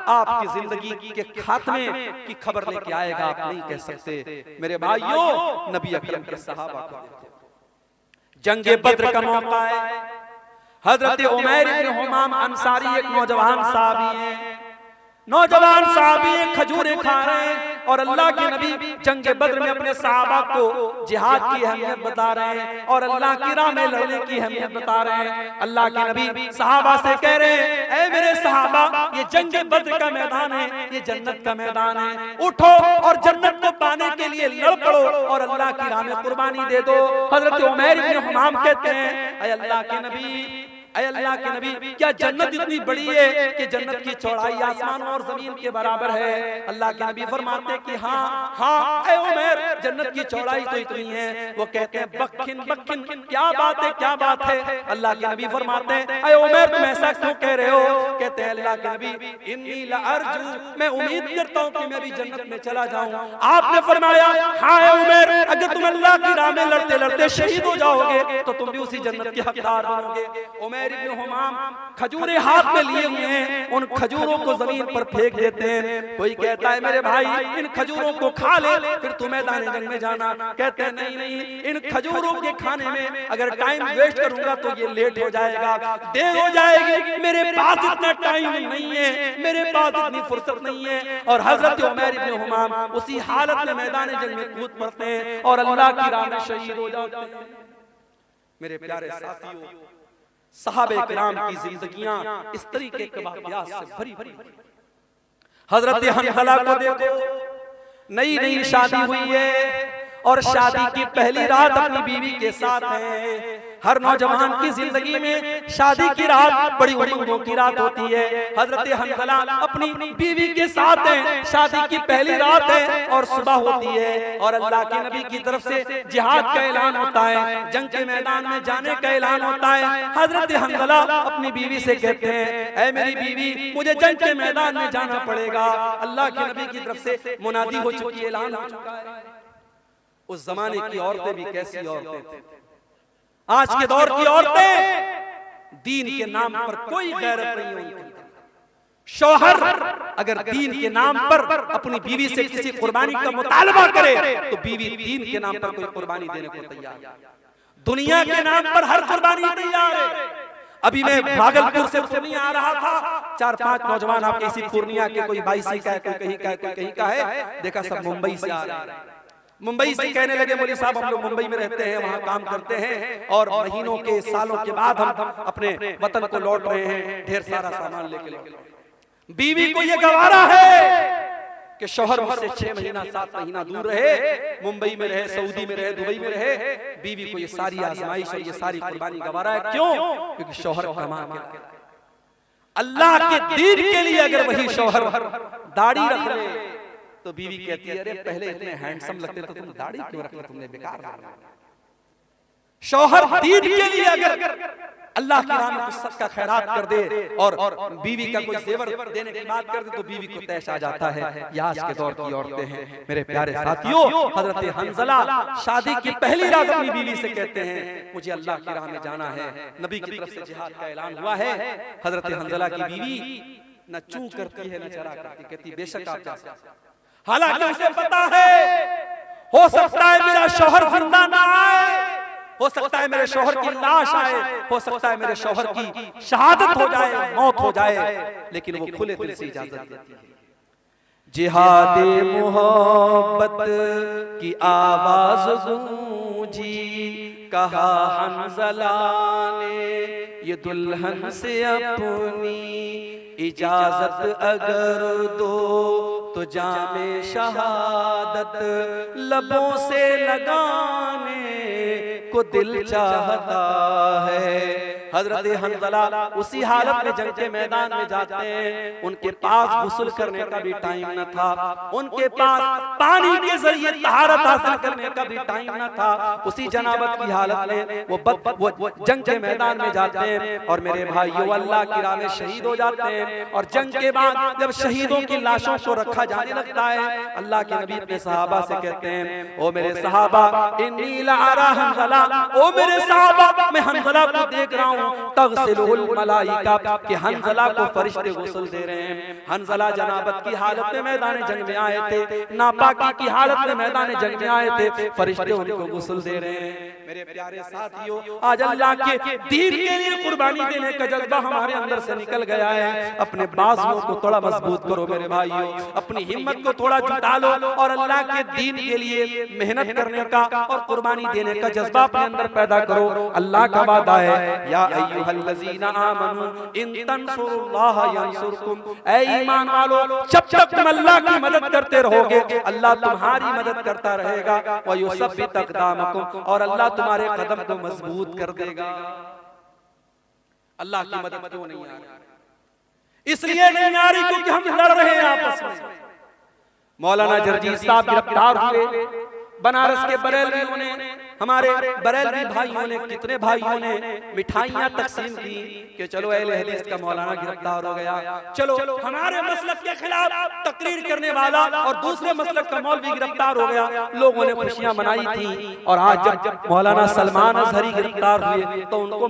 आपकी जिंदगी के खात्मे की खबर लेके आएगा, आप नहीं कह सकते मेरे भाइयों। नबी अकरम के सहाबा को जंगे बद्र का मौका है, हजरत उमैर इब्न हुमाम अंसारी एक नौजवान साहबी हैं, नौजवान साहबी खजूरें खा रहे हैं, और अल्लाह के नबी जंगे बद्र में अपने सहाबा को जिहाद की अहमियत बता रहे हैं और अल्लाह की राह में लड़ने की अहमियत बता रहे हैं। अल्लाह के नबी सहाबा से कह रहे हैं, ऐ मेरे सहाबा, ये जंगे बद्र का मैदान है, ये जन्नत का मैदान है, उठो और जन्नत को पाने के लिए लड़ पड़ो और अल्लाह की राह में कुर्बानी दे दो। हजरत उमैर इब्न हुमाम कहते हैं, ऐ अल्लाह के नबी, अल्लाह के नबी, क्या जन्नत इतनी बड़ी है कि जन्नत की चौड़ाई आसमान और जमीन के बराबर है? अल्लाह के नबी फरमाते कि हाँ हाँ ऐ उमैर, जन्नत की चौड़ाई तो इतनी है। वो कहते हैं बखिन बखिन, क्या बात है, क्या बात है? अल्लाह के नबी फरमाते हैं, ऐ उमैर तुम ऐसा क्यों कह रहे हो? कहते हैं अल्लाह के नबी, इन्नी लअरजू, मैं उम्मीद करता हूँ कि मैं भी जन्नत में चला जाऊँ। आपने फरमाया, हाँ ऐ उमैर, अगर तुम अल्लाह की राह में लड़ते लड़ते शहीद हो जाओगे तो तुम भी उसी जन्नत के हकदार बनोगे। उमैर इब्न हुमाम खजूरें हाथ में लिए हुए हैं, उन खजूरों को जमीन पर फेंक देते हैं। कोई कहता है मेरे भाई इन खजूरों को खा ले फिर तू मैदान जंग में जाना। कहते हैं नहीं नहीं, इन खजूरों के खाने में अगर टाइम वेस्ट करूंगा तो ये लेट हो जाएगा, देर हो जाएगी, मेरे पास इतना टाइम नहीं है, मेरे पास इतनी फुर्सत नहीं है। और हजरत उमैर इब्न हुमाम उसी हालत में मैदान जंग में कूद पड़ते हैं और अल्लाह की राह में शहीद हो जाते हैं। मेरे प्यारे साथियों, सहाबे किराम की जिंदगियां इस तरीके के वाक़यात से भरी भरी। हजरत हंज़ला को देखो, नई नई शादी हुई है और शादी की पहली रात अपनी बीवी के साथ है। हर नौजवान की जिंदगी में शादी की रात बड़ी उमंगों की रात होती है। हजरत हंज़ला अपनी बीवी के साथ हैं, शादी की पहली रात है और सुबह होती है और अल्लाह के नबी की तरफ से जिहाद का ऐलान होता है, जंग के मैदान में जाने का ऐलान होता है। हजरत हंज़ला अपनी बीवी से कहते हैं, ऐ मेरी बीवी, मुझे जंग के मैदान में जाना पड़ेगा। अल्लाह के नबी की तरफ से मुनादी हो चुकी है, ऐलान हो चुका है। उस जमाने की औरतें भी कैसी औरतें थी, आज के दौर की औरतें दीन के नाम पर कोई गैरत नहीं होती। शौहर अगर दीन के नाम पर अपनी बीवी से किसी कुर्बानी का मुतालबा करे तो बीवी दीन के नाम पर कोई कुर्बानी देने को तैयार है। दुनिया के नाम पर हर कुर्बानी तैयार है। अभी मैं भागलपुर से पूर्णिया आ रहा था, 4-5 नौजवान आपके इसी पूर्णिया के, कोई 22 का है, कोई कहीं का है, कोई कहीं का है, देखा सब मुंबई से आ रहे हैं। मुंबई से कहने लगे, मौलवी साहब हम लोग मुंबई में रहते हैं, वहां काम करते हैं और महीनों के सालों के बाद हम अपने वतन को लौट रहे हैं, ढेर सारा सामान लेके लौट रहे हैं। बीवी को ये गवारा है कि शौहर मुझसे 6 महीना 7 महीना दूर रहे, मुंबई में रहे, सऊदी में रहे, दुबई में रहे, बीवी को ये सारी आजमाइश और ये सारी कुर्बानी गवारा है। क्यों? क्योंकि शौहर कमा के अल्लाह के दीन के लिए अगर वही शौहर दाढ़ी रख ले तो बीवी कहती है, अरे पहले इतने हैंडसम लगते तो तुम दाढ़ी क्यों रख ली, तुमने बेकार। शौहर दीन के लिए अगर अल्लाह की राह में कुछ सदका खैरात कर दे और बीवी का कोई जेवर देने की बात कर दे तो बीवी को तैश आ जाता है। ये आज के दौर की औरतें हैं। मेरे प्यारे साथियों, हजरत हंज़ला शादी की पहली रात अपनी बीवी से कहते हैं, मुझे अल्लाह की राह में जाना है, नबी की तरफ से जिहाद का ऐलान हुआ है। हजरत हंज़ला की बीवी न चूं करती है न चरा करती, कहती बेशक आप जा सकते। हालांकि उसे पता है, हो सकता है मेरा शौहर जिंदा ना आए, हो सकता है मेरे शौहर की लाश आए, हो सकता है मेरे शौहर की शहादत हो जाए, मौत हो जाए, लेकिन वो खुले दिल से इजाजत देती है। जिहादे मोहब्बत की आवाज गूंजी, कहा हंज़ला ने ये दुल्हन से अपनी इजाजत अगर दो तो जामे शहादत लबों से लगाने को दिल चाहता है। हजरत हंज़ला उसी हालत में जंग के मैदान में जाते हैं। उनके पास गुस्ल करने का भी टाइम न था, उनके पास पानी के जरिए तहारत हासिल करने का भी टाइम न था। उसी जनाबत की हालत में वो जंग के मैदान में जाते हैं और मेरे भाइयों अल्लाह की राह में शहीद हो जाते हैं। और जंग के बाद जब शहीदों की लाशों को रखा जाने लगता है, अल्लाह के नबी अपने सहाबा से कहते हैं, ओ मेरे सहाबा, इन्नी लअरा हंज़ला, ओ मेरे सहाबा, मैं हंज़ला को देख रहा हूँ तग़सिलुहुल मलाइका, कि हंज़ला को फरिश्ते गुस्ल दे रहे हैं। हंज़ला जनाबत की हालत में मैदान जंग में आए थे, नापाकी की हालत में मैदान जंग में आए थे, फरिश्ते उनको गुस्ल दे रहे हैं। मेरे प्यारे साथियों, आज अल्लाह के दीन के लिए कुर्बानी देने का जज्बा हमारे अंदर से निकल गया है। अपने बाजुओं को थोड़ा मजबूत करो मेरे भाइयों, अपनी हिम्मत को थोड़ा जुटा लो और अल्लाह के दीन के लिए मेहनत करने का और कुर्बानी देने का जज्बा अपने अंदर पैदा करो। अल्लाह का वादा है, या अय्युहल्लज़ीना आमनू इन तंसुरुल्लाह यंसुरकुम, ऐ ईमान वालो, जब तक तुम अल्लाह की मदद करते रहोगे अल्लाह तुम्हारी मदद करता रहेगा। व युसब्बित अक़दामकुम, और अल्लाह तुम्हारे कदम को मजबूत कर देगा। अल्लाह की मदद क्यों नहीं आ रही? इसलिए नहीं आ रही क्योंकि हम लड़ रहे हैं आपस में। मौलाना जरजीर साहब गिरफ्तार हुए, बनारस के बरेलवियों ने, हमारे बरेलवी भाइयों ने, कितने भाइयों ने मिठाइयां तकसीम की कि चलो अहले हदीस का मौलाना गिरफ्तार हो गया, चलो हमारे मसलक के खिलाफ तकरीर करने वाला और दूसरे मसलक का मौलवी गिरफ्तार हो गया। लोगों ने खुशियां मनाई थी। और आज जब मौलाना सलमान अज़हरी गिरफ्तार हुए तो उनको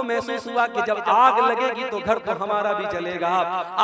महसूस हुआ कि जब आग लगेगी तो घर तो हमारा भी जलेगा।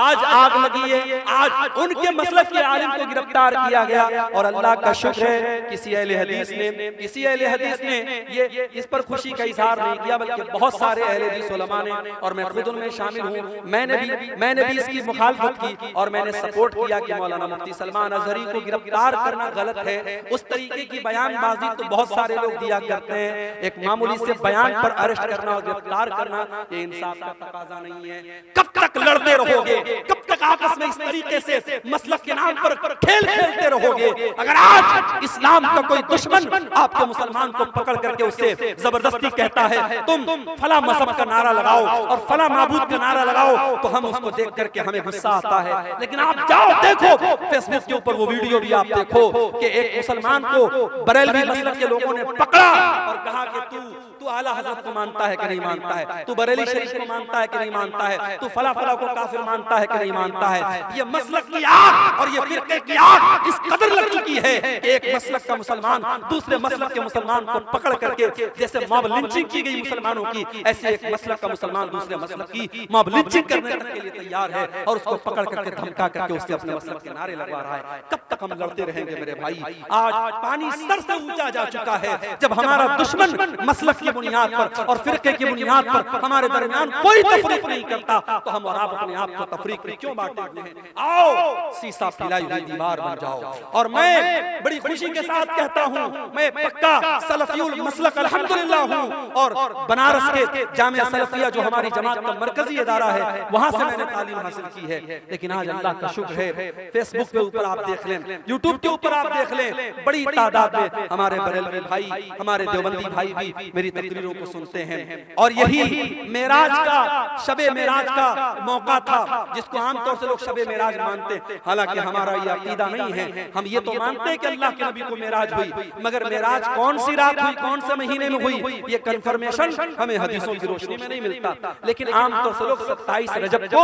आज आग लगी है, आज उनके मसलक के आलिम को गिरफ्तार किया गया और अल्लाह का शुक्र है किसी अहले हदीस ने ये इस पर खुशी का इजहार नहीं किया, बल्कि बहुत सारे अहले हदीस उलमा ने, और मैं खुद उनमें शामिल हूँ, मैंने भी इसकी मुखालफत की और मैंने सपोर्ट किया कि मौलाना मुफ्ती सलमान अज़हरी को गिरफ्तार करना गलत है। उस तरीके की बयानबाजी तो बहुत सारे लोग दिया करते हैं, एक मामूली से बयान पर अरेस्ट करना और गिरफ्तार करना ये इंसाफ का तकाजा नहीं है। कब तक लड़ते रहोगे? कब तक आपस में इस तरीके से मसलक के नाम पर खेल खेलते रहोगे? रहोगे। अगर आज इस्लाम का कोई दुश्मन आपके मुसलमान को पकड़ करके उससे जबरदस्ती कहता है तुम फला मजहब का नारा लगाओ और फला माबूद का नारा लगाओ, तो हम उसको देख करके हमें गुस्सा आता है। लेकिन आप जाओ देखो फेसबुक के ऊपर वो वीडियो भी आप देखो कि एक मुसलमान को बरेलवी मसलक के लोगों ने पकड़ा और कहा कि तू आला हजरत को मानता है कि नहीं मानता है, तू बरेली शरीफ को मानता है कि नहीं मानता है, तू फला फला को काफिर मानता है कि नहीं मानता है। ये मसलक की आग और ये फिरके की आग इस कदर लग चुकी है कि एक मसलक का मुसलमान दूसरे मसलक के मुसलमान को पकड़ करके, जैसे मॉब लिंचिंग की गई मुसलमानों की, ऐसे एक मसलक का मुसलमान दूसरे मसलक की मॉब लिंचिंग करने के लिए तैयार है और उसको पकड़ करके धमका करके उससे अपने मसलक के नारे लगवा रहा है। कब तक हम लड़ते रहेंगे मेरे भाई? आज पानी सर से ऊंचा जा चुका है। जब हमारा दुश्मन मसलक की बुनियाद पर और फिरके की बुनियाद पर हमारे दरमियान कोई तफरीक नहीं करता, तो हम और आप अपने आप को तफरीक में क्यों बांटे हुए हैं? आओ सीसा पिलाई हुई दीवार बन जाओ। और मैं बड़ी खुशी के साथ कहता हूं, मैं पक्का सलफियुल मसलक अल्हम्दुलिल्लाह हूं और बनारस के जामिया सलफिया जो हमारी जमात का मरकजी इदारा है, वहां से मैंने तालीम हासिल की है। लेकिन आज अल्लाह का शुक्र है, फेसबुक पे ऊपर आप देख लें, यूट्यूब के ऊपर आप देख लें, बड़ी तादाद में हमारे बरेलवी भाई, हमारे देवबंदी भाई भी मेरी तकरीरों को सुनते हैं। और यही मेराज का, शबे मेराज का मौका था, जिसको आमतौर से लोग शबे मेराज मानते हैं। हालांकि हमारा ये अकीदा नहीं है। हम ये तो मानते हैं कि अल्लाह के नबी को मेराज हुई, मगर मेराज कौन सी रात हुई, कौन से महीने में हुई, ये कंफर्मेशन हमें हदीसों की रोशनी में नहीं मिलता। लेकिन आमतौर से लोग 27 रजब को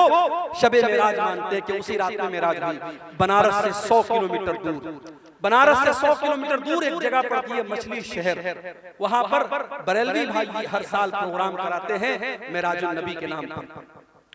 शबे मेराज मानते हैं कि उसी रात में मेराज हुई। बनारस से 100 किलोमीटर दूर, बनारस से 100 किलोमीटर दूर एक जगह पड़ती है मछली शहर, वहां पर बरेलवी भाई हर साल प्रोग्राम कराते हैं मेराजुल नबी के नाम पर।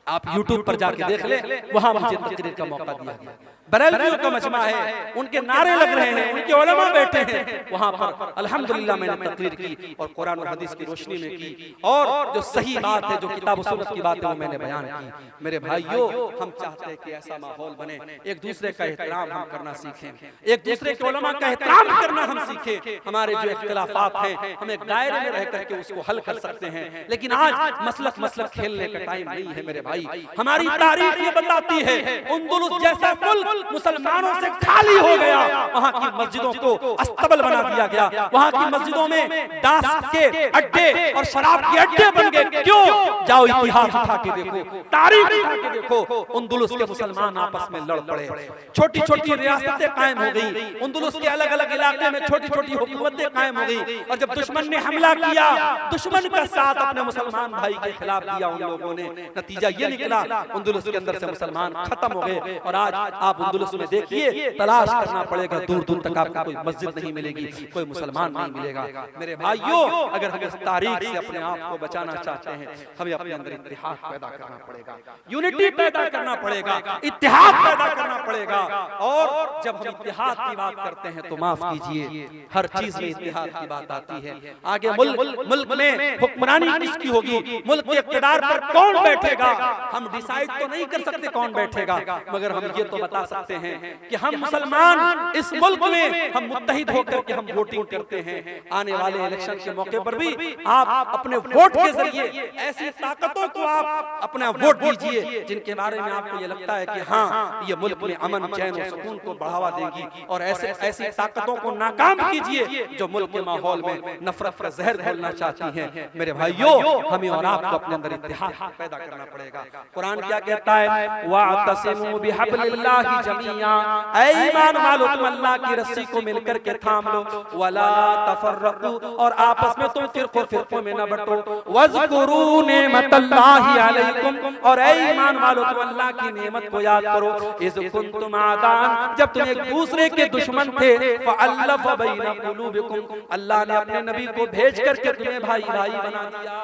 आप YouTube पर जाके देख ले, वहां मुझे तकरीर का मौका दिया गया। बरेलवियों का मजमा है, उनके नारे लग रहे हैं, उनके उलमा बैठे हैं वहां पर। अल्हम्दुलिल्लाह मैंने तकरीर की और कुरान और हदीस की रोशनी में की, और जो सही बात है, जो किताब और सुन्नत की बात है, वो मैंने बयान की। मेरे भाइयों, हम चाहते हैं कि ऐसा माहौल बने, एक दूसरे का एहतराम हम करना सीखें, एक दूसरे के उलमा का एहतराम करना हम सीखें। हमारे जो इख्तिलाफात हैं, हम एक दायरे में रह करके उसको हल कर सकते हैं। लेकिन आज मसलक खेलने का टाइम नहीं है मेरे भाई। हमारी तारीख ये बताती है, अंदलुस जैसा मुल्क मुसलमानों से खाली हो गया, वहां की मस्जिदों को अस्तबल बना दिया गया, वहां की मस्जिदों में दास के अड्डे और शराब के अड्डे बन गए। क्यों? जाओ इतिहास उठा के देखो, तारीख उठा के देखो, अंदलुस के मुसलमान आपस में लड़ पड़े, छोटी छोटी रियासतें कायम हो गई, अंदलुस के अलग अलग इलाके में छोटी छोटी हुकूमतें कायम हो गई। और जब दुश्मन ने हमला किया, दुश्मन का साथ अपने मुसलमान भाई के खिलाफ दिया उन लोगों ने, नतीजा ये निकला अंदलुस के अंदर से मुसलमान खत्म हो गए। और आज आप अंदलुस में देखिए, तलाश करना पड़ेगा, दूर दूर तक आपको कोई मस्जिद नहीं मिलेगी, कोई मुसलमान नहीं मिलेगा। मेरे भाइयों, अगर हम इस तारीख से अपने आप को बचाना चाहते हैं, हमें अपने अंदर इत्तेहाद पैदा करना पड़ेगा, यूनिटी पैदा करना पड़ेगा, इत्तेहाद पैदा करना पड़ेगा। और जब हम इत्तेहाद की बात करते हैं तो माफ कीजिए, हर चीज में इत्तेहाद की बात आती है। आगे मुल्क में हुक्मरानी किसकी होगी, मुल्क के इक़्तिदार पर कौन बैठेगा, हम डिसाइड तो नहीं कर सकते कौन बैठेगा, मगर हम ये तो बता सकते हैं कि हम मुसलमान इस मुल्क में हम मुत्तहिद होकर के हम वोटिंग करते हैं। आने वाले इलेक्शन के मौके पर भी आप अपने वोट के जरिए ऐसी ताकतों को आप अपना वोट दीजिए जिनके बारे में आपको ये लगता है कि हाँ, ये मुल्क में अमन चैन और सुकून को बढ़ावा देगी, और ऐसी ताकतों को नाकाम कीजिए जो मुल्क के माहौल में नफरत का जहर घोलना चाहती हैं। मेरे भाइयों, हमें और आपको अपने अंदर इत्तेहाद पैदा करना पड़ेगा। कुरान क्या कहता है, वातसिमू बिहब्लिल्लाहि जमीआ, ऐ ईमान वालों तुम अल्लाह की रस्सी को मिलकर के थाम लो, वला तफर्रकू, और आपस में तुम फिरकों में न बंटो, वज़कुरू नेमतल्लाहि अलैकुम, और ऐ ईमान वालों तुम अल्लाह की नेमत को याद करो, इज़ कुंतुम आदान, जब तुम एक दूसरे के दुश्मन थे, फअल्लफ़ बैन क़ुलूबिकुम, अल्लाह ने अपने नबी को भेज करके तुम्हें भाई भाई बना दिया।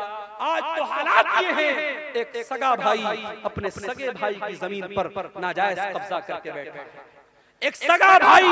आज तो हालात ये हैं, एक सगा भाई अपने सगे भाई की जमीन पर नाजायज कब्जा करके बैठा है। एक सगा भाई,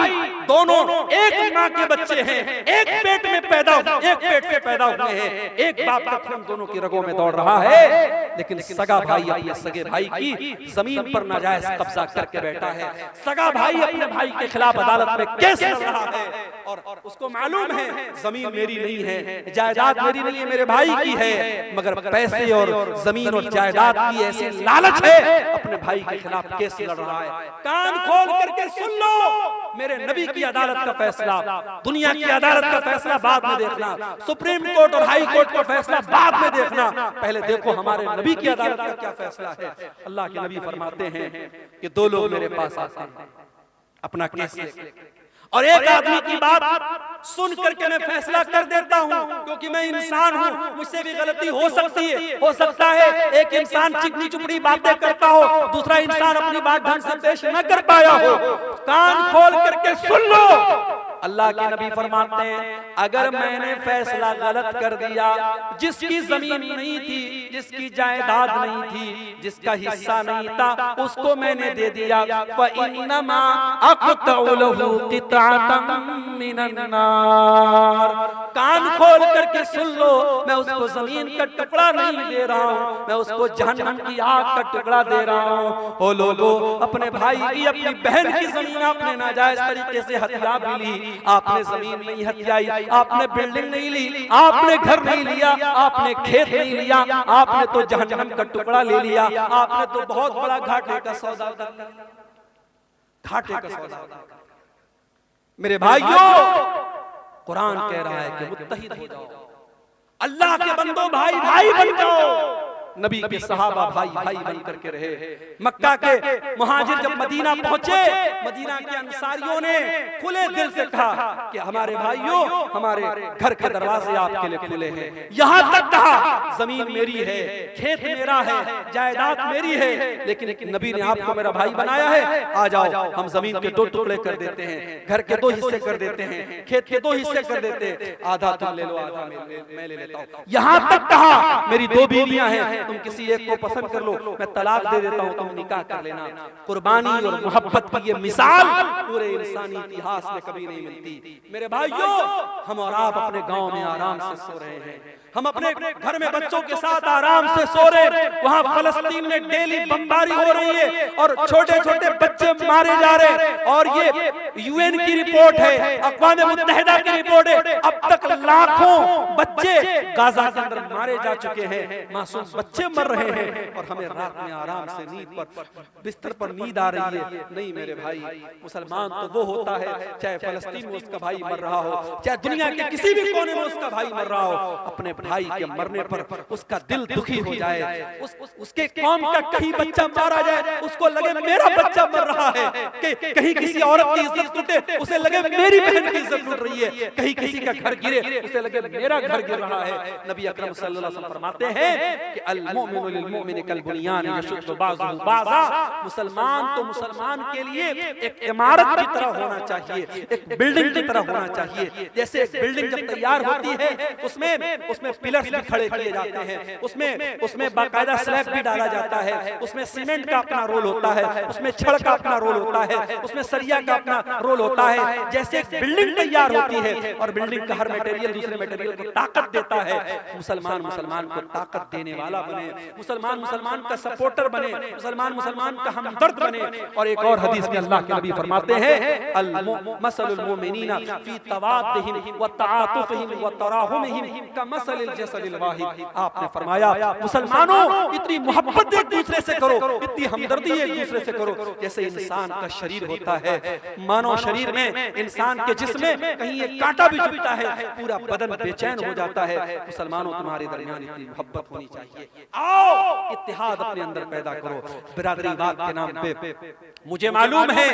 दोनों एक माँ के बच्चे हैं, एक पेट में पैदा, एक पेट से पैदा हुए हैं, एक बाप का खून दोनों की रगों में दौड़ रहा है, लेकिन सगा भाई अपने सगे भाई की जमीन पर नाजायज कब्जा करके बैठा है। सगा भाई अपने भाई के खिलाफ अदालत में केस लड़ रहा है, और उसको मालूम है जमीन मेरी नहीं है, जायदाद मेरी नहीं है, मेरे भाई की है, मगर पैसे और जमीन और जायदाद की ऐसी लालच है, अपने भाई के खिलाफ केस लड़ रहा है। कान खोल करके सुन लो, मेरे नबी की अदालत का फैसला, दुनिया की अदालत का फैसला बाद में देखना, सुप्रीम कोर्ट और हाई कोर्ट का फैसला बाद में देखना, पहले देखो हमारे नबी की अदालत का क्या फैसला है। अल्लाह के नबी फरमाते हैं कि दो लोग मेरे पास आते हैं अपना केस लेकर, और एक आदमी की बात सुन करके मैं फैसला कर देता हूं, क्योंकि मैं इंसान हूं, मुझसे भी गलती हो सकती है। हो सकता है एक इंसान चिकनी चुपड़ी बातें करता हो, दूसरा इंसान अपनी बात ढंग से पेश न कर पाया हो। कान खोल करके सुन लो। अल्लाह के नबी फरमाते हैं अगर मैंने फैसला गलत कर दिया, जिसकी जमीन नहीं थी, जिसकी जायदाद नहीं थी, जिसका हिस्सा नहीं था, उसको मैंने दे दिया, फइन्नमा अक़तउ लहू क़िताअतम मिनन नार। कान खोल करके सुन लो, मैं उसको जमीन का टुकड़ा नहीं दे रहा हूँ, मैं उसको जहन्नम की आग का टुकड़ा दे रहा हूँ। ओ लोगों, अपने भाई की, अपनी बहन की जमीन आपने नाजायज तरीके से हथिया भी ली, आपने जमीन नहीं हथियाई, आपने बिल्डिंग नहीं ली, आपने घर नहीं लिया, आपने खेत नहीं लिया, आपने तो जहन्नम का टुकड़ा ले लिया, आपने तो बहुत बड़ा घाटे का सौदा कर लिया, घाटे का सौदा। मेरे भाइयों, कुरान कह रहा है कि मुत्तहिद हो जाओ, अल्लाह के बंदो भाई भाई बन जाओ। नबी के सहाबा भाई भाई बन करके रहे। मक्का के मुहाजिर जब मदीना पहुंचे, मदीना के अंसारियों ने खुले दिल से कहा कि हमारे भाइयों, हमारे घर के दरवाजे आपके लिए खुले हैं। यहां तक कहा जमीन मेरी है, खेत मेरा है, जायदाद मेरी है, लेकिन नबी ने आपको मेरा भाई बनाया है, आ जाओ हम जमीन के दो टुकड़े कर देते हैं, घर के दो हिस्से कर देते हैं, खेत के दो हिस्से कर देते हैं, आधा तुम ले लो, आधा मैं ले लेता हूं। यहां तक कहा मेरी दो बीवियां हैं, तुम किसी एक को पसंद कर लो, मैं तलाक दे देता हूं, तुम निकाह कर लेना। कुर्बानी और मोहब्बत की ये मिसाल पूरे इंसानी इतिहास में कभी नहीं मिलती। मेरे भाइयों, हम और आप अपने गांव में आराम से सो रहे हैं, हम अपने घर में बच्चों के साथ आराम से सो रहे, वहां फलस्तीन में डेली बमबारी हो रही है और छोटे छोटे बच्चे मारे जा रहे, और ये यूएन की रिपोर्ट है, अक़वाम मुत्तहिदा की रिपोर्ट है, अब तक लाखों बच्चे गाजा के अंदर मारे जा चुके हैं, मासूम बच्चे मर रहे हैं, और हमें रात में आराम से नींद पर, बिस्तर पर नींद आ रही है। नहीं मेरे भाई, मुसलमान तो वो होता है, चाहे फलस्तीन में उसका भाई मर रहा हो, चाहे दुनिया के किसी भी कोने में उसका भाई मर रहा हो, अपने भाई के मरने पर उसका दिल दुखी हो जाए, उसके कौम का कहीं बच्चा मारा जाए, उसको लगे मेरा बच्चा मर रहा है, कहीं किसी औरत की इज्जत टूटे, उसे लगे मेरी बहन की इज्जत टूट रही है, कहीं किसी का घर गिरे, उसे लगे मेरा घर गिर रहा है। नबी अकरम सल्लल्लाहु अलैहि वसल्लम फरमाते हैं कि अल मुमिनु लिल मुमिनि कल बुनियान यशुद्दु बाज़ुहु बाज़ा। मुसलमान तो मुसलमान के लिए एक इमारत की तरह होना चाहिए, एक बिल्डिंग की तरह होना चाहिए। जैसे एक बिल्डिंग जब तैयार होती है, उसमें पिलर्स भी खड़े किए जाते हैं, उसमें बाकायदा स्लैब भी डाला जाता है, उसमें सीमेंट का अपना रोल होता है, उसमें छड़ का अपना रोल होता है, उसमें सरिया का अपना रोल होता है। जैसे एक बिल्डिंग तैयार होती है और बिल्डिंग का हर मटेरियल दूसरे मटेरियल को ताकत देता है, मुसलमान मुसलमान को ताकत देने वाला बने, मुसलमान मुसलमान का सपोर्टर बने, मुसलमान मुसलमान का हमदर्द बने। और एक और हदीस में अल्लाह के नबी फरमाते हैं अल मसलुल मुमिनीना फी तवाद्दिहिम व तआतुफिहिम व तराहुमिहिम कमसलिल जसदिल वाहिद। आपने फरमाया मुसलमानों इतनी मोहब्बत एक दूसरे से करो, इतनी हमदर्दी एक दूसरे से करो जैसे इंसान का शरीर होता है। मानव शरीर में, इंसान के जिस्म में कहीं एक कांटा भी चुभता है, पूरा बदन बेचैन हो जाता है। मुसलमानों तुम्हारे दरमियान इतनी मोहब्बत होनी चाहिए। आओ इत्तेहाद अपने अंदर पैदा करो। बिरादरीवाद के नाम पे मुझे मालूम है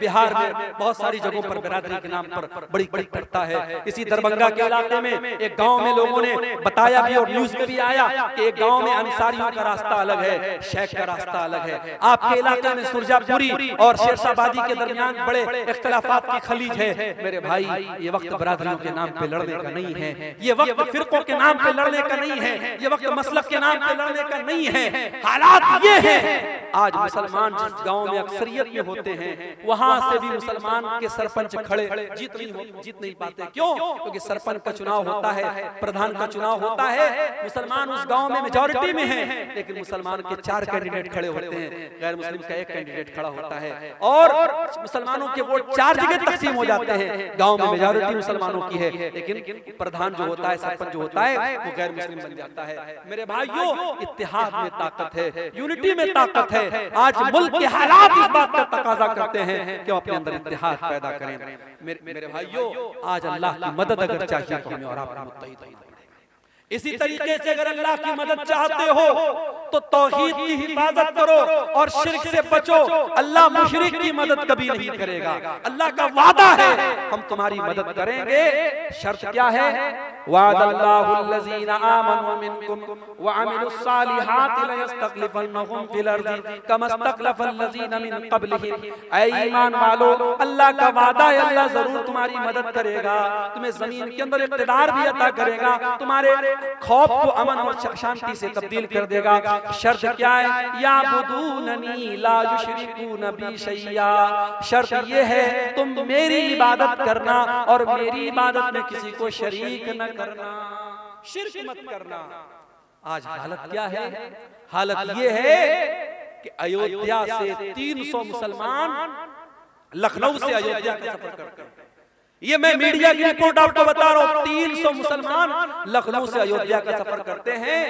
बिहार में बहुत सारी जगहों पर बिरादरी के नाम पर बड़ी कट्टरता है। इसी दरभंगा के इलाके में एक गांव में लोगों ने बताया भी और न्यूज में भी आया कि एक गांव में अंसारियों का रास्ता अलग है, शेख का रास्ता अलग है। आपके इलाके में सुरजापुरी और शेरशाहबादी के दरमियान बड़े इख्तिलाफात की खलीज है। मेरे भाई, ये वक्त बिरादरियों के नाम पे लड़ने का नहीं है, ये वक्त फिरकों के नाम पे लड़ने का नहीं है, ये वक्त मसलब के नाम पे लड़ने का नहीं है। हालात ये है, आज मुसलमान जिस गांव में अक्सरियत में होते हैं, वहां से भी मुसलमान के सरपंच खड़े जीत नहीं पाते। क्यों? क्योंकि सरपंच का चुनाव होता है, प्रधान का चुनाव होता है, मुसलमान उस गांव में मेजॉरिटी में हैं, लेकिन मुसलमान के 4 कैंडिडेट खड़े होते हैं, गैर मुस्लिम का 1 कैंडिडेट खड़ा होता है, और मुसलमानों के वोट 4 जगह तकसीम हो जाते हैं। गांव में मेजॉरिटी मुसलमानों की है, लेकिन प्रधान जो होता है, सरपंच जो होता है, वो गैर मुस्लिम बन जाता है। मेरे भाइयों, इत्तेहाद में ताकत है, यूनिटी में ताकत है। आज मुल्क के हालात इस बात का तकाजा करते हैं कि हम अपने अंदर इत्तेहाद पैदा करें। मेरे भाइयों, आज अल्लाह की मदद अगर चाहिए तो हमें और आपको मुत्तहिद होना पड़ेगा। इसी तरीके से अगर अल्लाह की मदद चाहते हो तो तौहीद की हिफाजत करो और शिर्क से बचो। अल्लाह मुशरिक की मदद कभी नहीं करेगा, अल्लाह का वादा है हम तुम्हारी मदद करेंगे। शर्त क्या है? वादल्लाहुल्लज़ीना आमनु मिनकुम व अमिलुस्सालिहाति लयस्तखलिफन्नहुम फिल अर्ज़ि कमा इस्तखलफल्लज़ीना मिन क़ब्लिहिम। ऐ ईमान वालो, अल्लाह का वादा है, अल्लाह जरूर तुम्हारी मदद करेगा, तुम्हें जमीन के अंदर इक़्तिदार भी अता करेगा, तुम्हारे खौफ को अमन और शांति से तब्दील कर देगा। शर्त क्या है? याबुदूननी ला युशरिकून बी शैया। शर्त ये है तुम मेरी इबादत करना और मेरी इबादत में किसी को शरीक न करना, शिर्क मत करना। आज हालत क्या है? हालत ये है कि अयोध्या से 300 मुसलमान लखनऊ से अयोध्या का सफर करते हैं। ये मैं मीडिया की रिपोर्ट आपको बता रहा हूं, 300 मुसलमान लखनऊ से अयोध्या का सफर करते हैं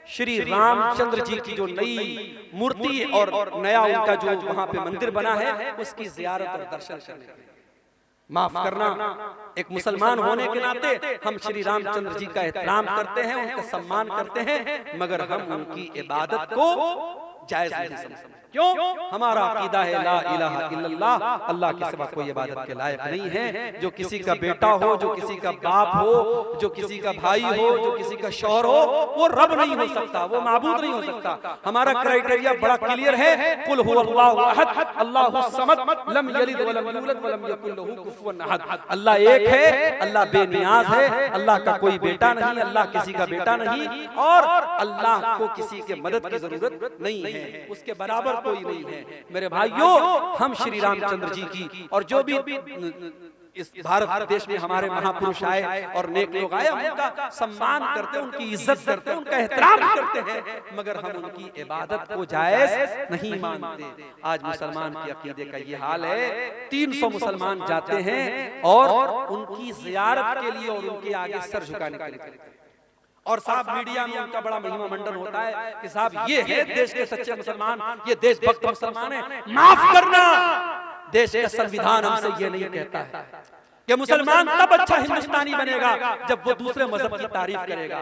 श्री रामचंद्र जी की जो नई मूर्ति और नया उनका जो वहां पे मंदिर बना है उसकी जियारत और दर्शन करने के लिए। माफ करना, एक मुसलमान होने के नाते हम श्री रामचंद्र जी का एहतराम करते हैं, उनका सम्मान करते हैं, मगर हम उनकी इबादत को जायज नहीं समझते। क्यों? हमारा अकीदा है ला इलाहा इल्लल्लाह, अल्लाह के सिवा कोई इबादत के लायक नहीं है। जो किसी का बेटा हो, जो किसी का बाप हो, जो किसी का भाई हो, जो किसी का शौहर हो, वो रब नहीं हो सकता, वो माबूद नहीं हो सकता। हमारा क्राइटेरिया बड़ा क्लियर है, कुल हुवल्लाहु अहद अल्लाहुस समद लम यलिद वलम यूलद वलम यकुल लहू कुफुवन अहद। अल्लाह एक है, अल्लाह बेनियाज है, अल्लाह का कोई बेटा नहीं, अल्लाह किसी का बेटा नहीं, और अल्लाह को किसी के मदद की जरूरत नहीं है, उसके बराबर कोई नहीं है। मेरे भाइयों, हम श्री रामचंद्र जी की और जो भी इस भारत देश में हमारे महापुरुष आए और नेक लोग आए, हम उनका सम्मान करते हैं, उनकी इज्जत करते हैं, उनका एहतराम करते हैं, मगर हम उनकी इबादत को जायज नहीं मानते। आज मुसलमान के अकीदे का ये हाल है। 300 मुसलमान जाते हैं और उनकी जियारत के लिए और उनके आगे सर झुकाने के लिए, और साहब मीडिया में उनका बड़ा महिमा मंडन होता है कि साहब ये है देश के सच्चे मुसलमान, ये देशभक्त मुसलमान है। माफ करना, देश का संविधान हमसे ये नहीं कहता है कि मुसलमान तब अच्छा हिंदुस्तानी बनेगा जब वो दूसरे मजहब की तारीफ करेगा,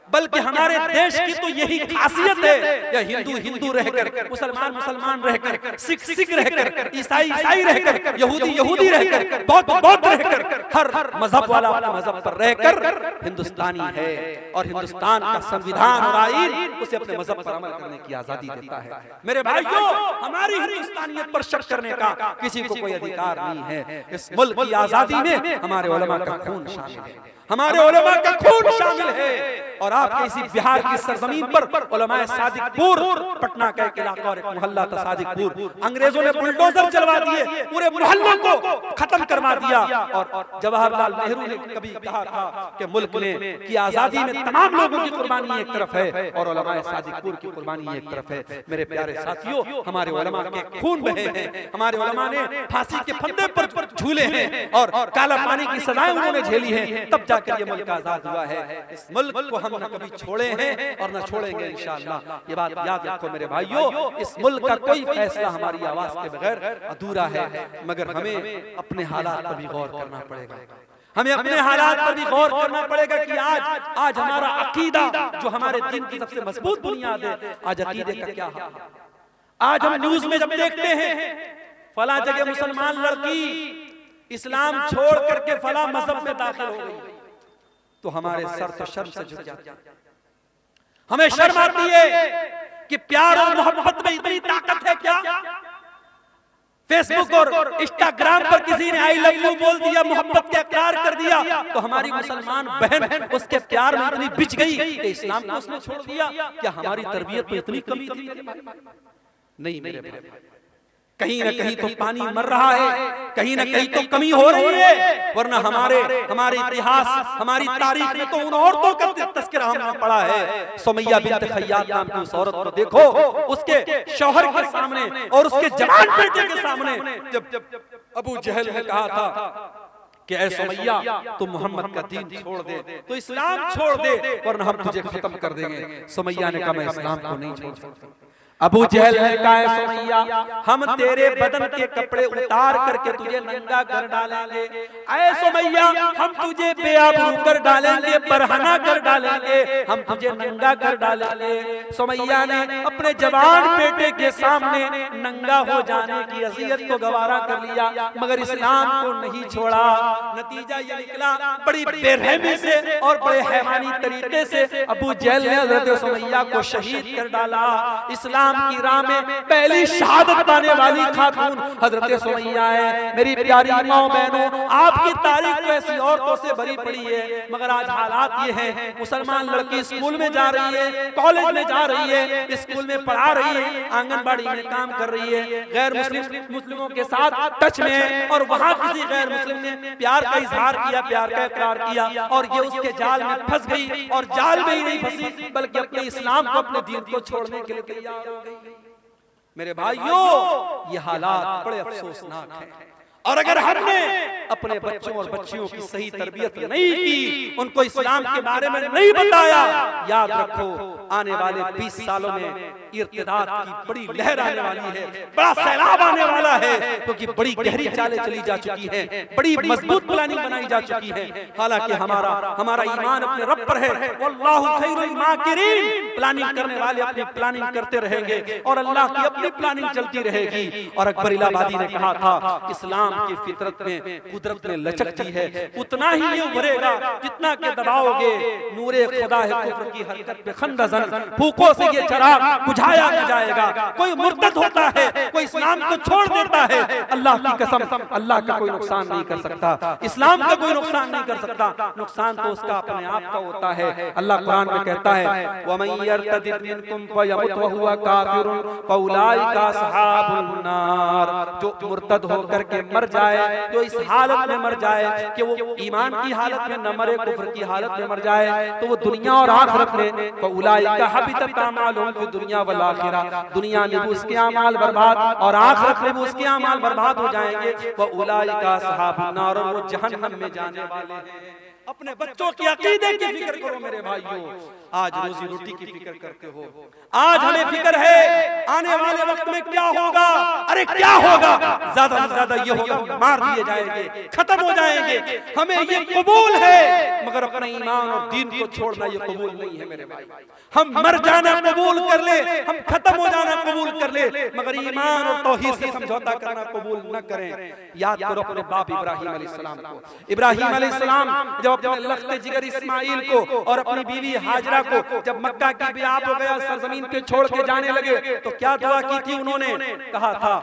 बल्कि हमारे देश की तो यही खासियत है, या हिंदू हिंदू रहकर, मुसलमान मुसलमान रहकर, सिख सिख रहकर, ईसाई ईसाई रहकर, यहूदी यहूदी रहकर, बौद्ध बौद्ध रहकर, हर मजहब वाला अपने मजहब पर रहकर हिंदुस्तानी है। और हिंदुस्तान का संविधान और आईन उसे अपने मजहब पर अमल करने की आजादी देता है। मेरे भाइयों, हमारी हिंदुस्तानियत पर शक करने का किसी को कोई अधिकार नहीं है। इस मुल्क की आजादी में हमारे उलमा का खून शामिल है, हमारे उलमा का खून शामिल है। और आपके इसी बिहार की सरजमीन पर उलमाए सादिकपुर, पटना का एक इलाका और एक मोहल्ला था सादिकपुर, अंग्रेजों ने बुलडोजर चलवा दिए, पूरे मोहल्लों को खत्म करवा दिया। और जवाहरलाल नेहरू ने कभी कहा था कि मुल्क में की आजादी में तमाम लोगों की कुर्बानी एक तरफ है और उलमाए सादिकपुर की कुर्बानी एक तरफ है। मेरे प्यारे साथियों, हमारे उलमा के खून बहे हैं, हमारे उलमा ने फांसी के फंदे पर झूले हैं और काला पानी की सजाएं उन्होंने झेली हैं, तब जाकर ये मुल्क आजाद हुआ है। इस मुल्क को हम न कभी छोड़े हैं और न छोड़ेंगे इंशाअल्लाह। ये बात याद रखो मेरे भाइयों, इस मुल्क का कोई फैसला हमारी आवाज के बगैर अधूरा है, मगर हमें अपने हालात पर भी गौर करना पड़ेगा। हमें अपने हालात पर भी गौर करना पड़ेगा कि आज हमारा अकीदा जो हमारे दिन की सबसे मजबूत बुनियाद है, आज अकीदे का क्या हाल है। आज हम न्यूज में जब देखते हैं फला जगह मुसलमान लड़की इस्लाम छोड़ करके फला मजहब में दाखिल हो गई, तो हमारे सर तो शर्म से झुक जाते हैं। हमें शर्म आती है कि प्यार और मोहब्बत में इतनी ताकत है क्या? फेसबुक और इंस्टाग्राम पर किसी ने आई लव यू बोल दिया, मोहब्बत का इकरार कर दिया, तो हमारी मुसलमान बहन उसके प्यार में इतनी बिछ गई कि इस्लाम को उसने छोड़ दिया। क्या हमारी तरबियत में इतनी कमी थी? नहीं मेरे भाई, कहीं ना कहीं तो पानी मर रहा है, कहीं ना कहीं तो कमी हो रही है, वरना हमारे इतिहास, हमारी तारीख में तो उन औरतों का तस्करा हमने पढ़ा है। सुमैया बिन्त खय्यात नाम की उस औरत को देखो, उसके शौहर के सामने और उसके जवान बेटे के सामने जब अबू जहल ने कहा था कि ऐ सुमैया तू मोहम्मद का दीन छोड़ दे, तो इस्लाम छोड़ दे, वरना हम तुझे खत्म कर देंगे। सुमैया ने कहा मैं इस्लाम को नहीं छोड़ सकता। अबू जहल ने कहा सुमैया हम तेरे बदन के कपड़े उतार करके तुझे नंगा कर डालेंगे। ऐ सुमैया हम तुझे बेआबरू कर डालेंगे, बरहना कर डालेंगे, हम तुझे नंगा कर डालेंगे। सुमैया ने अपने जवान बेटे के सामने नंगा हो जाने की अज़ियत को गवारा कर लिया, मगर इस्लाम को नहीं छोड़ा। नतीजा ये निकला, बड़ी बेरहमी से और बड़े हैवानी तरीके से अबू जहल ने हज़रत सुमैया को शहीद कर डाला। इस्लाम की राह में पहली शहादत पाने वाली खातून हजरत सुमैया है। मेरी प्यारी माओ बहनों, आपकी तारीख तो ऐसी औरतों से भरी पड़ी है, मगर आज हालात ये हैं, मुसलमान लड़की स्कूल में जा रही है, कॉलेज में जा रही है, स्कूल में पढ़ा रही है, आंगनबाड़ी में काम कर रही है, गैर मुस्लिमों के साथ टच में है, और वहाँ किसी गैर मुस्लिम ने प्यार का इजहार किया, प्यार का इकरार किया, और ये उसके जाल में फंस गई, और जाल में ही नहीं फंसी बल्कि अपने इस्लाम को, अपने दीन को छोड़ने के लिए तैयार। मेरे भाइयों, ये हालात बड़े अफसोसनाक हैं, और अगर हमने अपने बच्चों और बच्चियों की सही तरबियत नहीं की, उनको इस्लाम के बारे में नहीं बताया, याद रखो आने वाले 20 सालों में इर्तिदाद की बड़ी लहर आने वाली है, बड़ा सैलाब आने वाला है, क्योंकि बड़ी गहरी चालें चली जा चुकी हैं, बड़ी मजबूत प्लानिंग बनाई जा चुकी है। हालांकि हमारा ईमान अपने रब पर है, वल्लाहु खैरुल माकिरीन। प्लानिंग करने वाले अपनी प्लानिंग करते रहेंगे और अल्लाह की अपनी प्लानिंग चलती रहेगी। और अकबर इलाहाबादी ने कहा था, इस्लाम की फितरत में, कुदरत में लचकती है, उतना ही ये उभरेगा जितना के दबाओगे। नूरे खुदा है कुफ्र की हरकत पे खंदजन, फूकों से ये चिराग बुझाया न जाएगा। कोई मुर्तद होता है, कोई इस्लाम को छोड़ देता है, अल्लाह की कसम अल्लाह का कोई नुकसान नहीं कर सकता, इस्लाम का कोई नुकसान नहीं कर सकता। नुकसान तो उसका अपने आप का होता है। अल्लाह कुरान में कहता है, वमन यर्तदिद मिनकुम फयमुत वहुवा काफिरुन फउलाइका असहाबुन नार। जो मुर्तद होकर के मर जाए, जो इस हालत में मर जाए कि वो ईमान की हालत में न मरे, कुफ्र की हालत में मर जाए, तो वो दुनिया और आखिरत में फउलाइका हबितत अमालुहुम फी दुनिया वल आखिरह, दुनिया में भी उसके अमाल बर्बाद और आखिरत में भी उसके अमाल बर्बाद हो जाएंगे। फउलाइका असहाबुन नार, और वो जहन्नम में जाने वाले हैं। अपने बच्चों की अकीदे की फिक्र करो मेरे भाइयों। आज रोजी रोटी की फिक्र करते हो, आज हमें फिक्र है आने वाले वक्त में क्या होगा। अरे क्या होगा, ज्यादा से ज्यादा ये होगा मार दिए जाएंगे, खत्म हो जाएंगे। हमें ये कबूल है, मगर अपने ईमान और दीन को छोड़ना ये कबूल नहीं है मेरे भाई। हम मर जाना कबूल कर ले, हम खत्म हो जाना कबूल कर ले, मगर ईमान और तौहीद से समझौता करना कबूल न करें। याद करो अपने बाप इब्राहिम अलैहिस्सलाम को। इब्राहिम अलैहिस्सलाम जब अपने लख्ते जिगर इस्माइल को और अपनी बीवी हाजरा को जब मक्का की बियाह हो गया, सरजमीन पे छोड़ के जाने लगे, तो क्या दुआ की थी उन्होंने? कहा था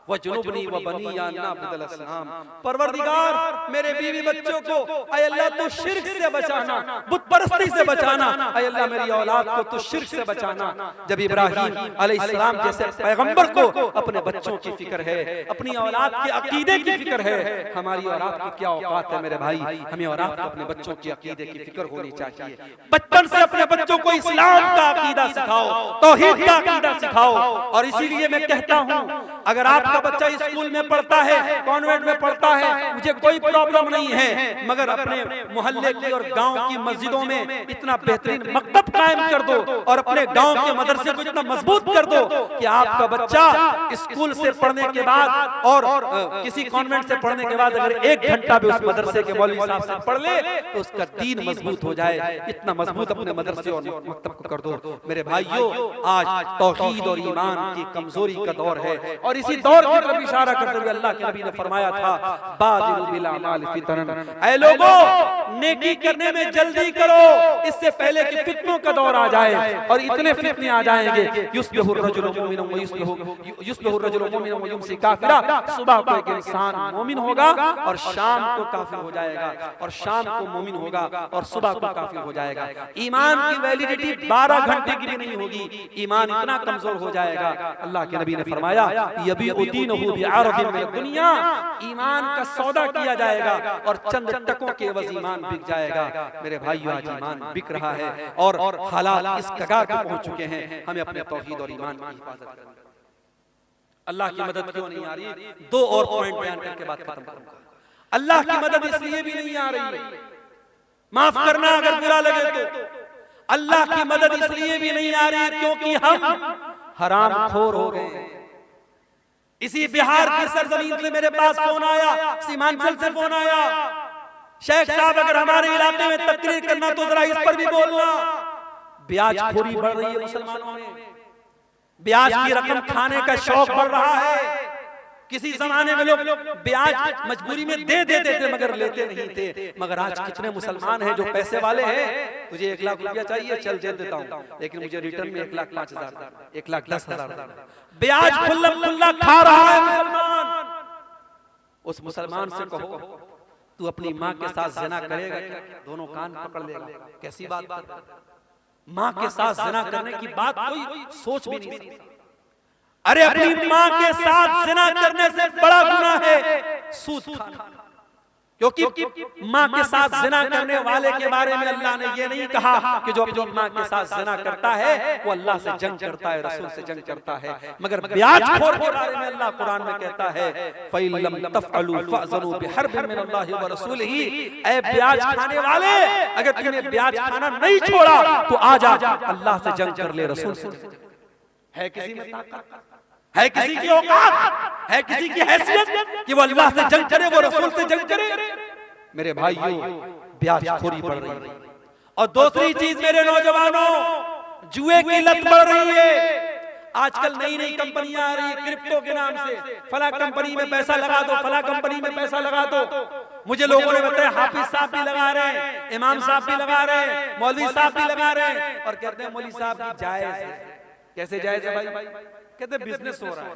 वजुनुबनी व बनी या नाबुदल असनाम, परवरदिगार मेरे बीवी बच्चों को ऐ अल्लाह तो शिर्क से बचाना, बुत परस्ती से बचाना, ऐ अल्लाह मेरी औलाद को तो शिर्क से बचाना। जब इब्राहिम अलैहिस्सलाम जैसे पैगंबर को अपने बच्चों की फिक्र है, अपनी औलाद के अकीदे की फिक्र है, हमारी औलाद की क्या औकात है मेरे भाई। हमें औलाद को अपने बच्चों की अकीदे की फिक्र होनी चाहिए। बचपन से अपने बच्चों को इस्लाम का अकीदा सिखाओ, तौहीद का अकीदा सिखाओ। और इसीलिए मैं कहता हूं, अगर आप बच्चा स्कूल में पढ़ता है, कॉन्वेंट में पढ़ता है, मुझे कोई प्रॉब्लम नहीं है, मगर अपने मोहल्ले की और गांव की मस्जिदों में इतना बेहतरीन मकतब कायम कर दो और अपने गांव के मदरसे को इतना मजबूत कर दो कि आपका बच्चा स्कूल से पढ़ने के बाद और किसी कॉन्वेंट से पढ़ने के बाद अगर 1 घंटा भी उस मदरसे के मौलवी साहब से पढ़ ले तो उसका दीन मजबूत हो जाए। इतना मजबूत अपने मदरसे और मकतब को कर दो मेरे भाइयों। आज तौहीद और ईमान की कमजोरी का दौर है, और इसी दौर की तरफ इशारा करते हुए अल्लाह के नबी ने फरमाया था, बादिरु बिल अमाल फितनन, ऐ लोगों नेकी करने में जल्दी करो, इससे पहले कि फितनों का दौर आ जाए। और इतने फितने आ जाएंगे, युस्बिहु रजुलु मुमिनन व युस्बिहु रजुलु मुमिनन व युमसी काफिरा, सुबह को एक इंसान मोमिन होगा और शाम को काफिर हो जाएगा, और शाम को मोमिन होगा और सुबह को काफिर हो जाएगा। ईमान की वैलिडिटी 12 घंटे की भी नहीं होगी, ईमान इतना कमजोर हो जाएगा। अल्लाह के नबी ने फरमाया, यबीउदीनहु बिअरदिन मिन दुनिया, ईमान का सौदा किया जाएगा और चंद टकों के एवज ईमान बिक जाएगा। मेरे भाइयों, आज ईमान बिक रहा है और हालात इस कगार पर पहुंच चुके हैं। हमें अपने तौहीद और ईमान की हिफाजत करनी है। अल्लाह की मदद क्यों नहीं आ रही? दो और पॉइंट बयान करके बात खत्म करूंगा। अल्लाह की मदद इसलिए भी नहीं आ रही, माफ करना अगर बुरा लगे तो, अल्लाह की मदद इसलिए भी नहीं आ रही क्योंकि हम हरामखोर हो गए। इसी बिहार की सरजमीन से मेरे पास फोन आया, सीमांचल से फोन आया, शेख साहब अगर हमारे इलाके में तकरीर करना तो जरा इस पर भी बोलना। ब्याजखोरी बढ़ रही है मुसलमानों में, ब्याज की रकम खाने का शौक बढ़ रहा है। किसी जमाने में लोग ब्याज मजबूरी में दे देते थे मगर लेते नहीं थे, मगर आज कितने मुसलमान हैं जो पैसे वाले हैं, तुझे 1 लाख रुपया चाहिए, चल दे देता हूँ, लेकिन मुझे रिटर्न में 1,05,000, 1,10,000 ब्याज खुल्ला खा रहा है मुसलमान। उस मुसलमान से कहो तू अपनी माँ के साथ ज़िना करेगा क्या? दोनों कान पकड़ लेगा। कैसी बात? माँ के साथ ज़िना करने की बात कोई सोच भी नहीं सकता। अरे अपनी माँ के साथ ज़िना करने से बड़ा गुनाह है सूद खाना, क्योंकि माँ के साथ ज़िना करने वाले के बारे में अल्लाह ने ये नहीं कहा कि जो अपनी माँ के साथ ज़िना करता है वो अल्लाह से जंग करता है, रसूल से जंग करता है। मगर ब्याजखोर के बारे में अल्लाह कुरान में कहता है फ़इल्लम तफ़अलू फ़अज़नू बिहर्बिन मिनल्लाहि व रसूलिही, ऐ ब्याज खाने वाले, अगर तूने ब्याज खाना नहीं छोड़ा तो आजा अल्लाह से जंग कर ले, रसूल से। है किसी में ताकत? है किसी की औकात? है किसी की हैसियत कि वो अल्लाह से जंग करे, वो रसूल से जंग करे? मेरे भाइयों, ब्याजखोरी बढ़ रही है। और दूसरी चीज मेरे नौजवानों, जुए की लत बढ़ रही है। आजकल नई नई कंपनियां आ रही है क्रिप्टो के नाम से, फला कंपनी में पैसा लगा दो, फला कंपनी में पैसा लगा दो। मुझे लोगों ने बताया हाफिज साहब भी लगा रहे हैं, इमाम साहब भी लगा रहे हैं, मौलवी साहब भी लगा रहे हैं, और कहते हैं मौलवी साहब की जायज है। कैसे जायज है भाई? कहते बिजनेस हो रहा है।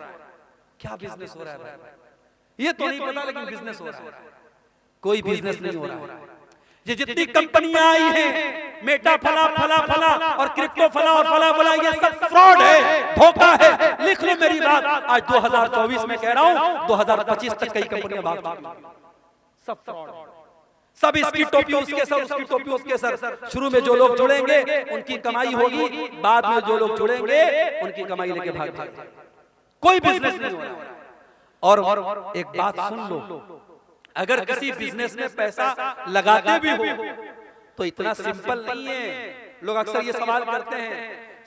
क्या बिजनेस हो रहा है भाई? ये तो नहीं पता, लेकिन बिजनेस हो रहा है। कोई बिजनेस नहीं हो रहा है। ये जितनी कंपनियां आई हैं, मेटा फला फला फला और क्रिप्टो फला और फला फला, ये सब फ्रॉड है, धोखा है। लिख लो मेरी बात, आज 2024 में कह रहा हूं, 2025 तक कई कंपनियां भाग चुकी, सब फ्रॉड, सब इसकी टोपी उसके सर, उसकी टोपी उसके सर। शुरू में जो लोग जुड़ेंगे उनकी कमाई होगी, बाद में जो लोग जुड़ेंगे उनकी कमाई लेके भाग जाएंगे। कोई बिजनेस नहीं हो रहा। और एक बात सुन लो, अगर किसी बिजनेस में पैसा लगाते भी हो तो इतना सिंपल नहीं है। लोग अक्सर ये सवाल करते हैं,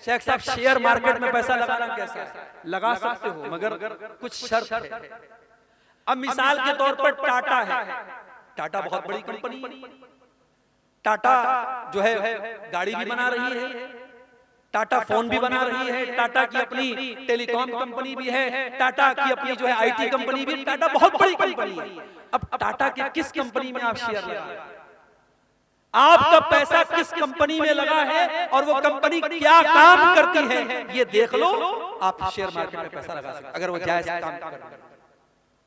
शेख साहब शेयर मार्केट में पैसा लगाना कैसा है? लगा सकते हो मगर कुछ शर्त है। अब मिसाल के तौर पर टाटा है, टाटा बहुत बड़ी कंपनी है, टाटा जो है गाड़ी भी बना रही है, टाटा फोन भी बना रही है, टाटा की अपनी टेलीकॉम कंपनी भी है, टाटा की अपनी जो है आईटी कंपनी भी, टाटा बहुत बड़ी कंपनी है। अब टाटा के किस कंपनी में आप शेयर लगा, आपका पैसा किस कंपनी में लगा है और वो कंपनी क्या काम करती है, ये देख लो, आप शेयर मार्केट में पैसा लगा सकते अगर वो जायज काम कर रहा है।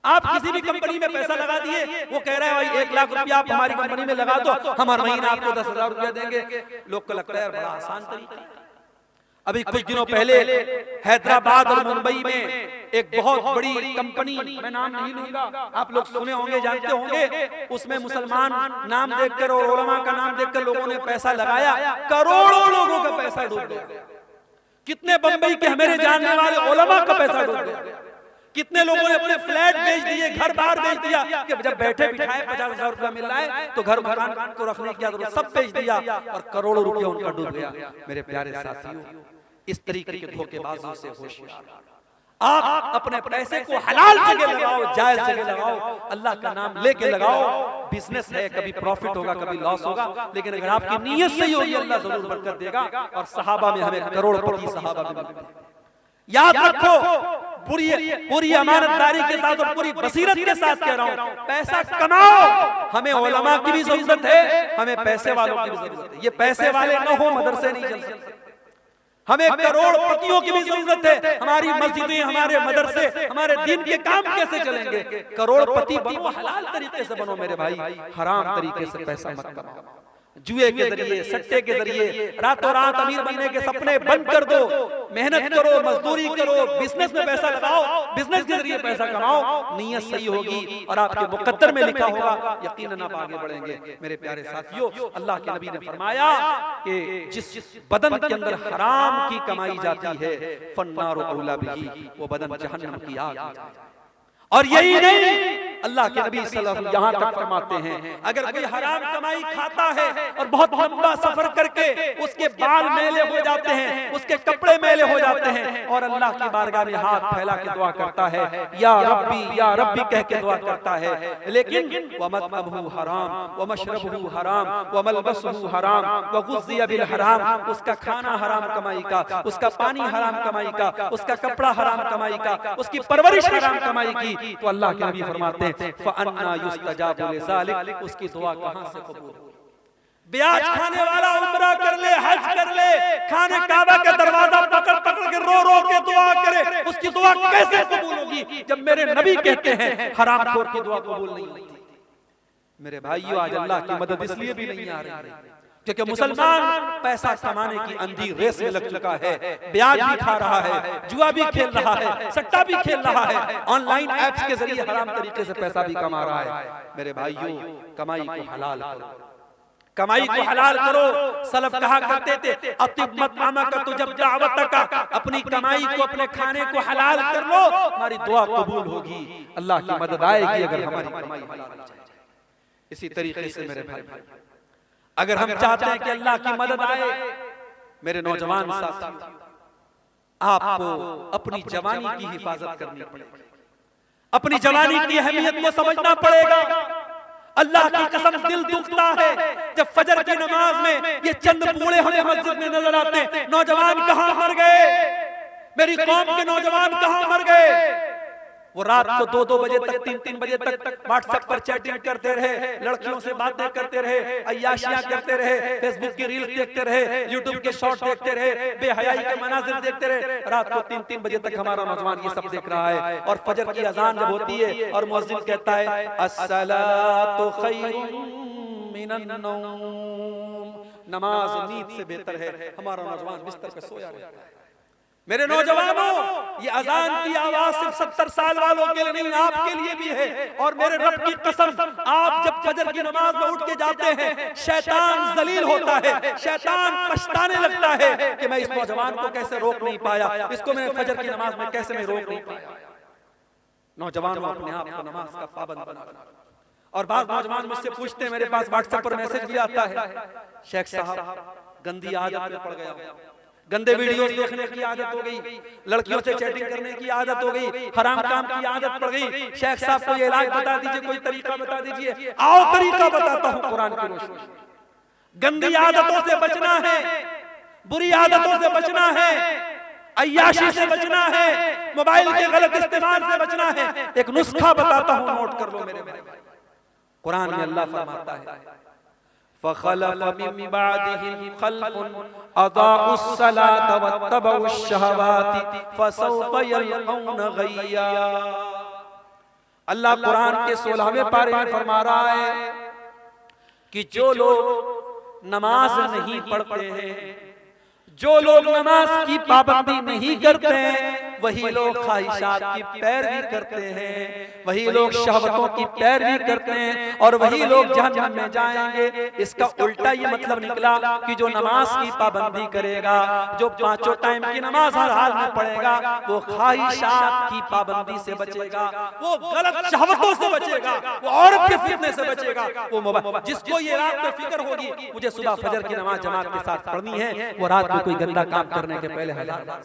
आप किसी भी कंपनी में पैसा लगा दिए, वो कह रहा है भाई 1 लाख रुपया आप हमारी कंपनी में लगा दो, हम हर महीना आपको 10,000 रुपया देंगे। लोग को लगता है बड़ा आसान तरीका। अभी कुछ दिनों पहले हैदराबाद और मुंबई में एक बहुत बड़ी कंपनी, मैं नाम नहीं लूंगा, आप लोग सुने होंगे, जानते होंगे, उसमें मुसलमान नाम देखकर और उलमा का नाम देखकर लोगों ने पैसा लगाया, करोड़ों लोगों का पैसा डूब गया। कितने बंबई के हमारे जानने वाले उलमा का पैसा डूब गया। कितने लोगों ने अपने फ्लैट बेच दिए, घर बार बेच दिया कि जब बैठे बिठाए 50,000 रुपया मिल रहा है तो घर मकान को रखने की जरूरत, सब बेच दिया और करोड़ों रुपया उनका डूब गया। मेरे प्यारे साथियों, इस तरीके के धोखेबाजों से होशियार। आप अपने पैसे को हलाल जगह लगाओ, जायज जगह लगाओ, अल्लाह का नाम लेके लगाओ। बिजनेस है, कभी प्रॉफिट होगा कभी लॉस होगा, लेकिन अगर आपकी नीयत सही होगी अल्लाह जरूर बरकत देगा। और सहाबा में हमें करोड़पति सहाबा में मिलते हैं। याद रखो, पूरी अमानतदारी के साथ और पूरी बसीरत के साथ कह रहा हूं, पैसा कमाओ। हमें उलमा की भी जरूरत है, हमें पैसे वालों की भी जरूरत है। ये पैसे वाले न हो मदरसे नहीं चल सकते। हमें करोड़पतियों की भी जरूरत है। हमारी मस्जिदें, हमारे मदरसे, हमारे दीन के काम कैसे चलेंगे? करोड़पति बनो, हलाल तरीके से बनो मेरे भाई, हराम तरीके से पैसा मत कमाओ। जुए के जरिए, सट्टे के जरिए रातों रात अमीर बनने के सपने बंद कर दो। मेहनत करो, मजदूरी करो, बिजनेस में पैसा लगाओ, बिजनेस के जरिए पैसा कमाओ। नीयत सही होगी और आपके मुकद्दर में लिखा होगा, यकीनन आप आगे बढ़ेंगे। मेरे प्यारे साथियों, अल्लाह के नबी ने फरमाया कि जिस बदन के अंदर हराम की कमाई जाती है, फन्नारु औला बिही, वो बदन जहन्नम की आग। और यही नहीं, अल्लाह के नबी सल्लल्लाहु अलैहि वसल्लम यहाँ तक फरमाते हैं, अगर कोई हराम कमाई खाता है और बहुत लंबा सफर करके उसके बाल मैले हो जाते हैं, उसके कपड़े मैले हो जाते हैं, और अल्लाह की बारगाह में हाथ फैला के दुआ करता है, या रब्बी कह के दुआ करता है, लेकिन वमतअबहु हराम वमशरबहु हराम वमलबसहु हराम वगुज़िया बिल हराम, उसका खाना हराम कमाई का, उसका पानी हराम कमाई का, उसका कपड़ा हराम कमाई का, उसकी परवरिश हराम कमाई की, तो अल्लाह के नबी फरमाते हैं फअन्ना युस्तजाबु लिज़ालिक, उसकी दुआ कहां से कबूल होगी? ब्याज खाने वाला उम्रा कर ले, हज कर ले, खाने काबा का दरवाजा पकड़ पकड़ के रो रो के दुआ करे, उसकी दुआ कैसे कबूल होगी जब मेरे नबी कहते हैं हरामखोर की दुआ कबूल नहीं होती? मेरे भाइयों, आज अल्लाह की मदद इसलिए भी नहीं आ रही क्योंकि मुसलमान पैसा कमाने की अंधी रेस में लग चुका है, ब्याज भी खा रहा है, जुआ भी खेल रहा है, सट्टा भी खेल रहा है, ऑनलाइन ऐप्स के जरिए हराम तरीके से पैसा भी कमा रहा है। मेरे भाइयों, कमाई को हलाल करो, कमाई को हलाल करो। सलफ कहा करते थे, अतिब मत्आमा का तो जब दावत का, अपनी कमाई को, अपने खाने को हलाल कर लो, हमारी दुआ कबूल होगी, अल्लाह की मदद आएगी अगर हमारी कमाई हलाल हो जाए। इसी तरीके से मेरे भाई, अगर हम चाहते हैं कि अल्लाह की मदद आए, मेरे नौजवान साथियों, आपको अपनी जवानी की हिफाजत करनी पड़ेगी, अपनी जवानी की अहमियत को समझना पड़ेगा। अल्लाह की कसम दिल दुखता है जब फजर की नमाज में ये चंद बूढ़े हमें मस्जिद में नजर आते हैं। नौजवान कहां मर गए, मेरी कौम के नौजवान कहां मर गए? वो रात को 2-2 बजे तक, 3-3 बजे तक व्हाट्सएप पर चैटिंग करते रहे, लड़कियों से बातें करते रहे, अय्याशियां करते रहे, फेसबुक की रील्स देखते रहे, यूट्यूब के शॉर्ट देखते रहे, बेहयाई के मनाजिर देखते रहे। रात को 3-3 बजे तक हमारा नौजवान ये सब देख रहा है। और फजर की अजान जब होती है और मुअज्जिन कहता है अस्सलातु खैरुम मिनन नौम, नमाज नींद से बेहतर है, हमारा नौजवान बिस्तर पे सोया रहता है। मेरे नौजवानों, ये अजान की आवाज सिर्फ 70 साल वालों के लिए नहीं, आपके लिए भी है। और मेरे रब की कसम, आप जब फजर की नमाज में उठ के जाते हैं, शैतान जलील होता है, शैतान पछताने लगता है कि मैं इस नौजवान को कैसे रोक नहीं पाया, इसको मैं फजर की नमाज में कैसे मैं रोक नहीं पाया। नौजवानों, अपने आप को नमाज का पाबंद बना। और बाद नौजवान मुझसे पूछते हैं, मेरे पास व्हाट्सएप पर मैसेज भी आता है, शेख साहब गंदी आदत में पड़ गया, गंदे वीडियोस देखने की आदत हो गई, लड़कियों से चैटिंग करने की आदत हो गई, हराम काम की आदत पड़ गई। शेख साहब को ये इलाज बता दीजिए, कोई तरीका बता दीजिए। आओ तरीका बताता हूँ कुरान की रोशनी में। गंदी आदतों से बचना है, बुरी आदतों से बचना है, अय्याशी से बचना है, मोबाइल के गलत इस्तेमाल से बचना है। एक नुस्खा बताता हूँ, नोट कर लो मेरे भाई। कुरान में अल्लाह फरमाता है, फखलफ मिन बादिहिम खल्फुन अदाउस सलात वत्तबउश शहवाति फसौफ यलकौन गय्या। अल्लाह कुरान के 16वें पारे में फरमा रहा है कि जो लोग नमाज नहीं पढ़ते हैं, जो लोग नमाज की पाबंदी नहीं करते हैं, वही लोग ख्वाहिशात की पैरवी करते हैं, वही लोग शहवतों की पैरवी करते हैं, और वही लोग जहन्नम में जाएंगे। इसका उल्टा ये मतलब निकला कि जो नमाज की पाबंदी करेगा, जो 5 टाइम की नमाज हर हाल में पढ़ेगा, वो ख्वाहिशात की पाबंदी से बचेगा, वो गलत शहवतों से बचेगा, वो औरत के फितने से बचेगा। वो जिसको ये रात में फिक्र होगी मुझे सुबह फजर की नमाज जमात के साथ पढ़नी है, वो रात में कोई गंदा काम करने के पहले 1000 बार,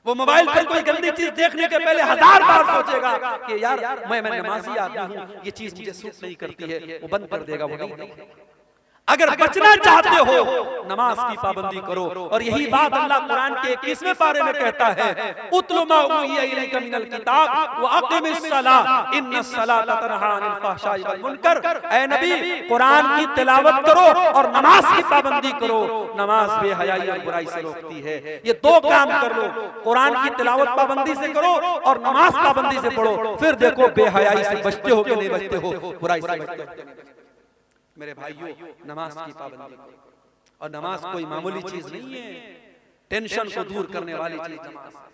वो मोबाइल पर कोई गंदी चीज देखने के पहले 1000 बार सोचेगा कि यार मैं नमाजी आदमी हूं, ये चीज मुझे सूट नहीं करती है, वो बंद कर देगा, वो नहीं। अगर बचना चाहते हो, नमाज की पाबंदी करो। और यही बात अल्लाह कुरान के 21वें पारे में कहता है, उतलु मा उहिया इलैका मिनल किताब व अक़िमिस सलाह इन्नस सलाता तन्हा अनिल फ़हशाई वल मुनकर। ऐ नबी, कुरान की तिलावत करो और नमाज की पाबंदी करो। नमाज बेहयाई और बुराई से रोकती है। ये 2 काम कर लो, कुरान की तिलावत पाबंदी से करो और नमाज पाबंदी से पढ़ो, फिर देखो बेहयाई से बचते हो कि नहीं बचते हो, बुराई से बचते हो। मेरे भाइयों, नमाज की पाबंदी करो। और नमाज कोई मामूली चीज नहीं है, टेंशन को दूर करने वाली चीज नमाज।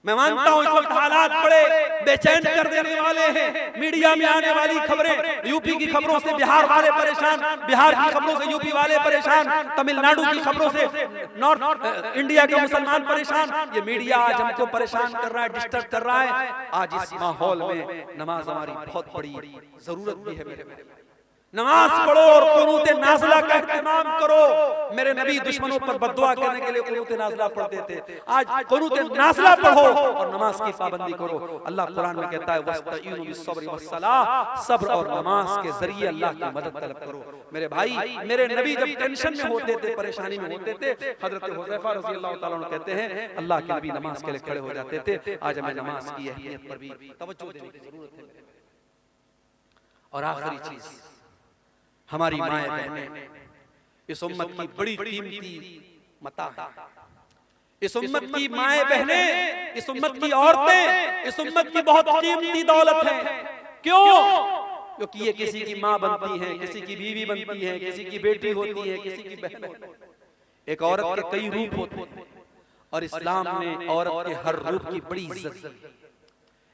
मैं मानता हूं इस वक्त हालात बड़े बेचैन कर देने वाले हैं। मीडिया में आने वाली खबरें, यूपी की खबरों से बिहार वाले परेशान, बिहार की खबरों से यूपी वाले परेशान, तमिलनाडु की खबरों से नॉर्थ इंडिया के मुसलमान परेशान। ये मीडिया आज हमको परेशान कर रहा है, डिस्टर्ब कर रहा है। आज इस माहौल में नमाज हमारी बहुत बड़ी जरूरत भी है। मेरे नमाज पढ़ो और कुनूत नाज़िला का इत्मीनान करो। मेरे नबी दुश्मनों पर बद्दुआ करने के लिए कुनूत नाज़िला पढ़ते थे। आज कुनूत नाज़िला पढ़ो और नमाज की पाबंदी करो। अल्लाह कुरान में कहता है वस्तईनु बिस्सब्रि वस्सलाह, सब्र और नमाज के जरिए अल्लाह की मदद तलब करो। मेरे भाई, मेरे नबी जब टेंशन में होते थे, परेशानी में होते थे, हजरत हुज़ैफा रज़ियल्लाहु ताला अन्हु कहते हैं अल्लाह के नबी नमाज के लिए खड़े हो जाते थे। आज हमें नमाज की अहमियत पर भी तवज्जो देने की जरूरत है। और आखिरी चीज, हमारी माएं बहनें इस उम्मत की बड़ी कीमती मता है। इस उम्मत की माएं बहनें, इस उम्मत की औरतें, इस उम्मत की बहुत कीमती दौलत है। क्यों? क्योंकि ये किसी की माँ बनती हैं, किसी की बीवी बनती हैं, किसी की बेटी होती है, किसी की बहन होती है। एक औरत के कई रूप होते हैं और इस्लाम ने औरत के हर रूप की बड़ी इज्जत दी।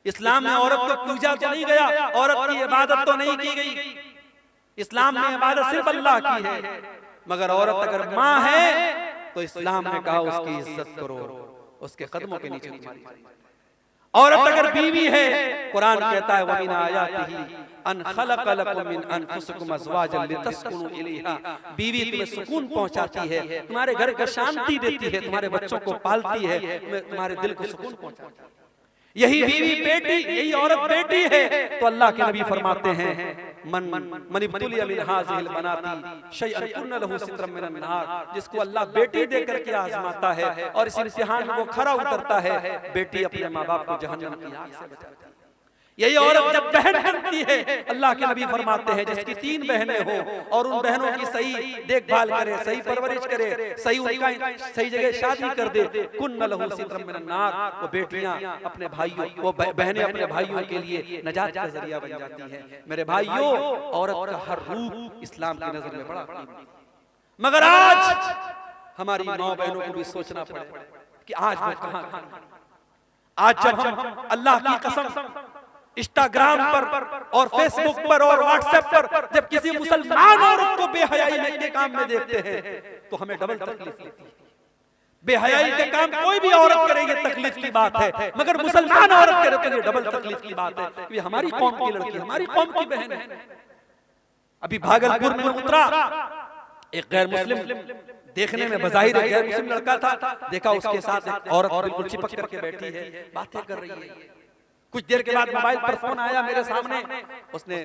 इस्लाम में औरत को पूजा तो नहीं गया, औरत की इबादत तो नहीं की गई। इस्लाम में इबादत सिर्फ अल्लाह की है, मगर औरत अगर माँ है तो इस्लाम ने कहा उसकी इज्जत करो, उसके कदमों के नीचे तुम्हारी। औरत अगर बीवी है, कुरान कहता है वमिन आयातिही अन खलक़ लकुम मिन अनफुसिकुम अज़वाजन लितस्कुनु इलैहा। बीवी तुम्हें सुकून पहुंचाती है, तुम्हारे घर को शांति देती है, तुम्हारे बच्चों को पालती है, तुम्हारे दिल को सुकून पहुंचाती है। यही बीवी बेटी, यही औरत बेटी है। तो अल्लाह के नबी फरमाते हैं मन इब्तुलिया मिन हाज़िहिल बनाती शैअन कुन्न लहू सित्रम मिनन नार। जिसको अल्लाह बेटी देकर के आजमाता है और इस इम्तिहान में वो खरा उतरता है, बेटी अपने माँ बाप को जहन्नम की आग से बचाती है। यही औरत जब बहन बनती है, अल्लाह के नबी फरमाते हैं जिसकी 3 बहनें हो और उन बहनों की सही देखभाल करे, सही परवरिश करे, सही उनका सही जगह शादी कर दे, कुन्न लहू सित्रम मिनन नार। वो बेटियां अपने भाइयों, वो बहनें अपने भाइयों के लिए नजात का जरिया बन जाती हैं। मेरे भाइयों, औरत का हर रूप इस्लाम की नजर में बड़ा कीमती, मगर आज हमारी माँ बहनों को भी सोचना पड़े कि आज मैं कहां खड़ी। आज जब हम अल्लाह की कसम इंस्टाग्राम पर और फेसबुक पर और व्हाट्सएप पर जब किसी मुसलमान औरत को बेहयाई के काम में देखते हैं तो हमें डबल तकलीफ होती है। बेहयाई के काम कोई भी औरत करे ये तकलीफ की बात है, मगर मुसलमान औरत करे तो ये डबल तकलीफ की बात है कि हमारी कौम की लड़की, हमारी कौम की बहन है। अभी भागलपुर में उतरा, एक गैर मुस्लिम, देखने में बज़ाहिर एक गैर मुस्लिम लड़का था, देखा उसके साथ एक औरत बिल्कुल चिपक करके बैठी है, बातें कर रही है। कुछ देर के बाद मोबाइल पर फोन आया मेरे सामने, उसने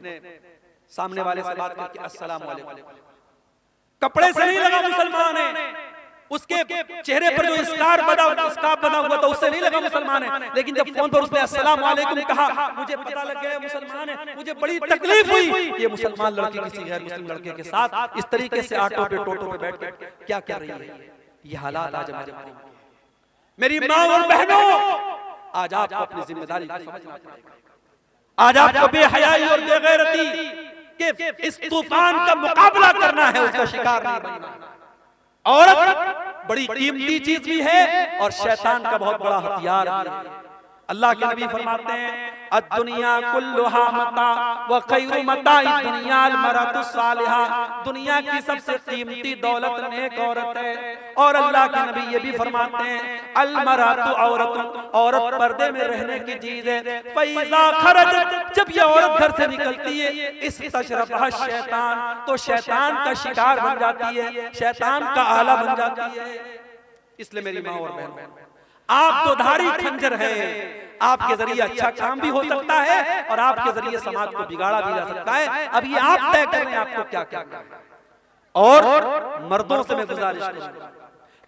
सामने वाले से बात करके अस्सलाम वालेकुम। कपड़े से नहीं लगा मुसलमान है, उसके चेहरे पर जो स्कार्फ बना हुआ था उससे नहीं लगा मुसलमान है, लेकिन जब फोन पर उसने अस्सलाम वालेकुम कहा, मुझे पता लग गया मुसलमान है। मुझे बड़ी तकलीफ हुई कि ये मुसलमान लड़की किसी गैर मुस्लिम लड़के के साथ इस तरीके से ऑटो पे टोटो पे बैठ कर क्या कर रही है। ये हालात आज हमारे, मेरी माँ और बहनों, आज आपको अपनी जिम्मेदारी को समझना पड़ेगा। आज आपको बेहयाई और बेगैरती के इस तूफान का मुकाबला करना है, उसका शिकार नहीं बनना। औरत बड़ी कीमती चीज भी है और शैतान का बहुत बड़ा हथियार भी है। अल्लाह के नबी फरमाते हैं अद्दुनिया कुल्लुहा मता व खैरु मताइ दुनिया अल मरअतु सालिहा। दुनिया की सबसे कीमती दौलत नेक औरत है। और अल्लाह के नबी ये भी फरमाते हैं अल मरअतु औरत, औरत पर्दे में रहने की चीज है। फैज़ा खरजत, जब ये औरत घर से निकलती है, इस तशरफहा शैतान, तो शैतान का शिकार बन जाती है, शैतान का आला बन जाती है। इसलिए मेरी माँ और बहन, आप तो धारी खंजर है, आपके जरिए अच्छा काम भी हो सकता है और आपके जरिए समाज को बिगाड़ा भी जा सकता है। अब ये आप तय करें आपको क्या करना है। और मर्दों से मैं गुजारिश करूंगा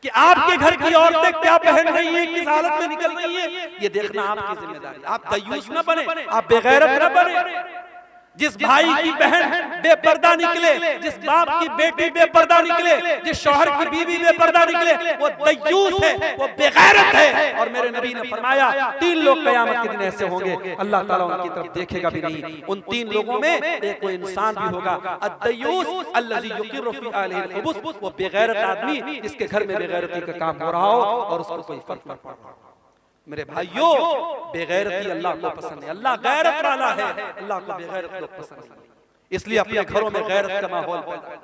कि आपके घर की औरतें क्या पहन रही हैं, किस हालत में निकल रही हैं, ये देखना आपकी जिम्मेदारी। आप तयूस न बने, आप बेगैरत न बने। जिस भाई की बहन बेपर्दा निकले, जिस बाप की बेटी बेपर्दा निकले, जिस शौहर की बीवी बेपर्दा निकले, वो दय्यूस है, वो बेगैरत है। और मेरे नबी ने फरमाया 3 लोग क़यामत के दिन ऐसे होंगे, अल्लाह ताला उनकी तरफ देखेगा भी नहीं। उन 3 लोगों में एक कोई इंसान भी होगा, अद्दय्यूस अल्लज़ी युक़िरु फ़ी अहलिही अल-ख़ुबूस, वो बेगैरत आदमी जिसके घर में बेगैरती का काम हो रहा हो और उसको कोई फर्क न पड़ रहा हो। मेरे भाइयों, बेगैरती अल्लाह को पसंद है, अल्लाह गैरत वाला है, अल्लाह को बेगैरत लोग पसंद नहीं। इसलिए अपने घरों में गैरत का माहौल पैदा,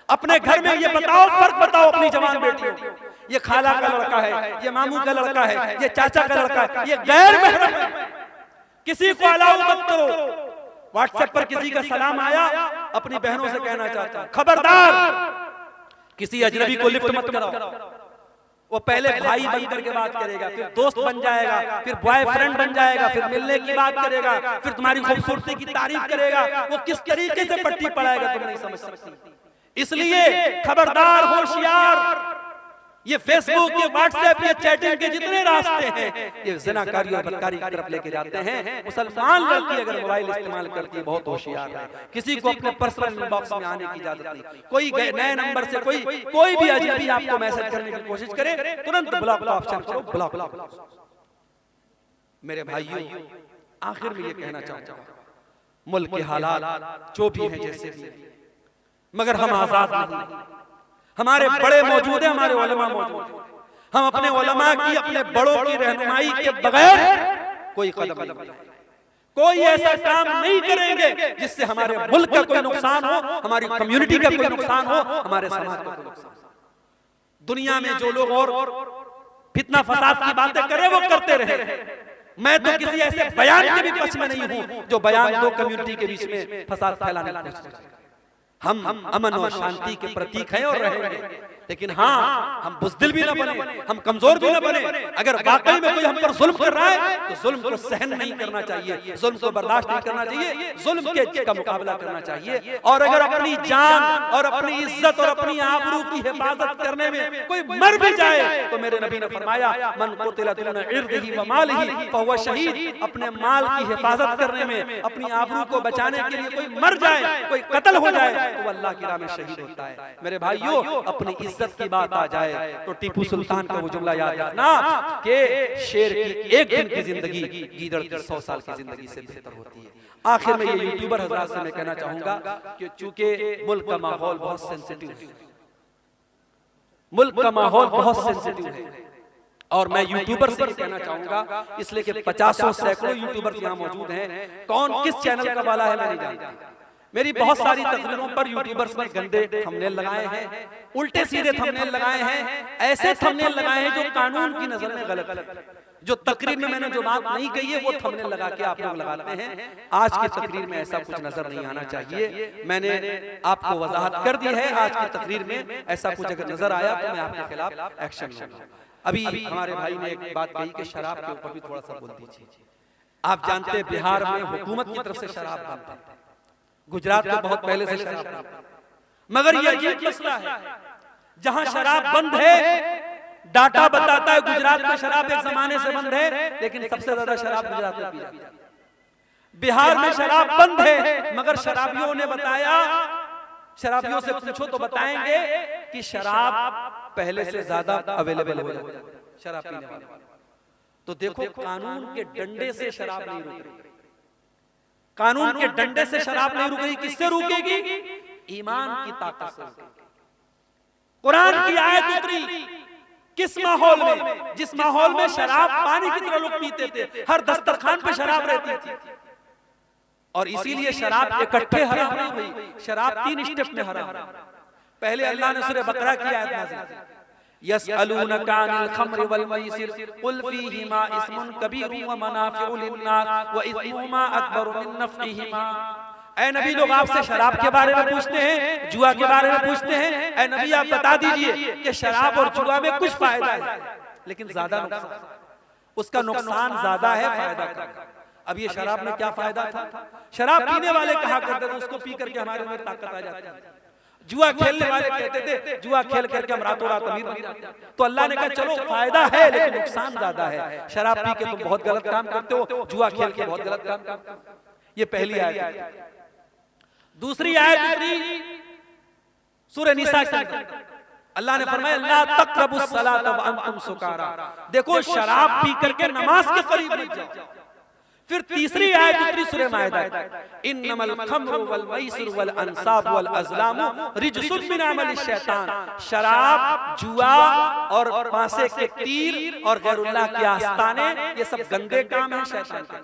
अपने घर में ये बताओ, फर्क बताओ अपनी जवान बेटियों को, ये खाला का लड़का है, ये मामू का लड़का है, ये चाचा का लड़का है, ये गैर महरम है, किसी को अलाउ मत करो। व्हाट्सएप पर किसी का सलाम आया, अपनी बहनों से कहना चाहता हूं, खबरदार किसी अजनबी को लिफ्ट मत कराओ। वो पहले भाई बन करके बात करेगा, फिर दोस्त बन जाएगा, फिर बॉयफ्रेंड बन जाएगा, फिर मिलने की बात करेगा, फिर तुम्हारी खूबसूरती की तारीफ करेगा। वो किस तरीके से पट्टी पड़ाएगा तुम नहीं समझ सकती। इसलिए खबरदार, होशियार, ये फेसबुक, ये व्हाट्सएप, ये चैटिंग के जितने रास्ते हैं, ये ज़िनाकारी और बदकारी की तरफ लेके जाते हैं। मुसलमान लड़की अगर मोबाइल इस्तेमाल करती है, बहुत होशियार है, किसी को अपने पर्सनल इनबॉक्स में आने की इजाजत नहीं। कोई नए नंबर से कोई भी अजनबी आपको मैसेज करने की कोशिश करे, तुरंत ब्लॉक का ऑप्शन करो, ब्लॉक। मेरे भाइयों, आखिर में ये कहना चाहता हूं, मुल्क के हालात जो भी हैं जैसे भी, मगर हम आजाद नहीं। हमारे बड़े मौजूद हैं, हमारे उलमा मौजूद हैं। हम अपने उलमा की, अपने बड़ों की रहनुमाई के बगैर कोई कदम नहीं बढ़ाएंगे, कोई ऐसा काम नहीं करेंगे जिससे हमारे मुल्क का कोई नुकसान हो, हमारी कम्युनिटी का कोई नुकसान हो, हमारे समाज का कोई नुकसान हो। दुनिया में जो लोग और फितना फसाद की बातें करें वो करते रहे। मैं तो किसी ऐसे बयान के भी पक्ष में नहीं हूं जो बयान दो कम्युनिटी के बीच में फसाद फैलाने की कोशिश करे। हम अमन और शांति के प्रतीक हैं और रहेंगे, लेकिन हाँ, हम बुज़दिल भी न बने, हम कमजोर भी न बने। अगर वाकई में कोई हम पर जुल्म कर रहा है तो जुल्म को सहन नहीं करना चाहिए, जुल्म को बर्दाश्त नहीं करना चाहिए, जुल्म के का मुकाबला करना चाहिए। और अगर अपनी जान और अपनी इज्जत और अपनी आबरू की हिफाजत करने में कोई मर भी जाए तो मेरे नबी ने फरमाया, मन कुतिला दुना इर्दिही व मालिही फहुवा शहीद। अपने माल की हिफाजत करने में, अपनी आबरू को बचाने के लिए कोई मर जाए, कोई कत्ल हो जाए तो अल्लाह की राह में शहीद होता है। मेरे भाइयों, अपनी इज्जत की बात आ जाए तो टीपू सुल्तान का वो जुमला याद रखना कि शेर की एक दिन की जिंदगी गीदड़ की 100 साल की जिंदगी से बेहतर होती है। आखिर में ये यूट्यूबर हजरात से मैं कहना चाहूंगा कि चूंकि मुल्क का माहौल बहुत सेंसिटिव है, मुल्क का माहौल बहुत सेंसिटिव है, और मैं यूट्यूबर से भी कहना चाहूंगा, इसलिए कि 50 सैकड़ों यूट्यूबर यहाँ मौजूद हैं, कौन किस चैनल का वाला है मैं नहीं जानता। मेरी बहुत सारी तकरीरों पर यूट्यूबर्स ने गंदे थंबनेल लगाए हैं, उल्टे सीधे थंबनेल लगाए हैं, ऐसे थंबनेल लगाए हैं जो कानून की नजर में गलत है। जो तकरीर में मैंने जो बात नहीं कही है वो थंबनेल लगा के आप लोग लगाते हैं। आज की तकरीर में ऐसा कुछ नजर नहीं आना चाहिए। मैंने आपको वजाहत कर दी है, आज की तकरीर में ऐसा कुछ अगर नजर आया तो मैं आपके खिलाफ एक्शन लूंगा। अभी हमारे भाई ने एक बात कही कि शराब के ऊपर भी थोड़ा सा बोल दीजिए। आप जानते हैं बिहार में हुकूमत की तरफ से शराब बंद है, गुजरात में बहुत पहले से शराब बंद है, मगर ये अजीब मसला है, जहां शराब बंद है डाटा बताता है गुजरात में शराब एक जमाने से बंद है, लेकिन सबसे ज्यादा शराब गुजरात में पी जाती है। बिहार में शराब बंद है, मगर शराबियों ने बताया, शराबियों से पूछो तो बताएंगे कि शराब पहले से ज्यादा अवेलेबल हो जाती है शराब पीने वाले। तो देखो, कानून के डंडे से शराब नहीं रुक रही, कानून के डंडे से शराब नहीं रुक रही। किससे रुकेगी? ईमान की ताकत से। कुरान की आयत उतरी किस माहौल में? जिस माहौल में शराब पानी की तरह लोग पीते थे, हर दस्तरखान पे शराब रहती थी, और इसीलिए शराब इकट्ठे हराम नहीं हुई, शराब 3 स्टेप में हराम। पहले अल्लाह ने सूरह बकरा की आयत नाज़िल की, यसअलूनका अनिल खम्र वल मैसिर कुल फीहिमा इस्मुन कबीरुन व मनाफिउ लिन्नास व इस्मुहुमा अकबरु मिन नफ़इहिमा। ऐ नबी, लोग आपसे शराब के बारे में पूछते हैं, जुआ के बारे में पूछते हैं। ऐ नबी, आप बता दीजिए कि शराब और जुआ में कुछ फायदा है, लेकिन ज्यादा नुकसान, उसका नुकसान ज्यादा है, फायदा कम। अब ये शराब में क्या फायदा था? शराब पीने वाले कहा करते थे उसको पी करके हमारे में ताकत आ जाती है। जुआ खेलने वाले कहते थे जुआ खेल करके हम रातों रात अमीर बन जाते हैं। तो अल्लाह ने कहा चलो फायदा है लेकिन नुकसान ज्यादा है। शराब पी के तुम बहुत गलत काम करते हो, जुआ खेल के बहुत गलत काम करते हो। ये पहली आयत। दूसरी आयत उतरी सूरह निसा के अंदर, अल्लाह ने फरमाया ला तक़रबुस सलात व अंतुम सुकारा, देखो शराब पी करके नमाज के करीब मत जाओ। फिर तीसरी आयत उतरी सूरह माइदा, इन्नमल खम्रु वल मैसिर वल अंसाब वल अज़लामु रिजसुन मिन अमलि शैतान, शराब, जुआ और पासे के तीर और गैरुल्लाह के आस्ताने, ये सब गंदे काम हैं शैतान के।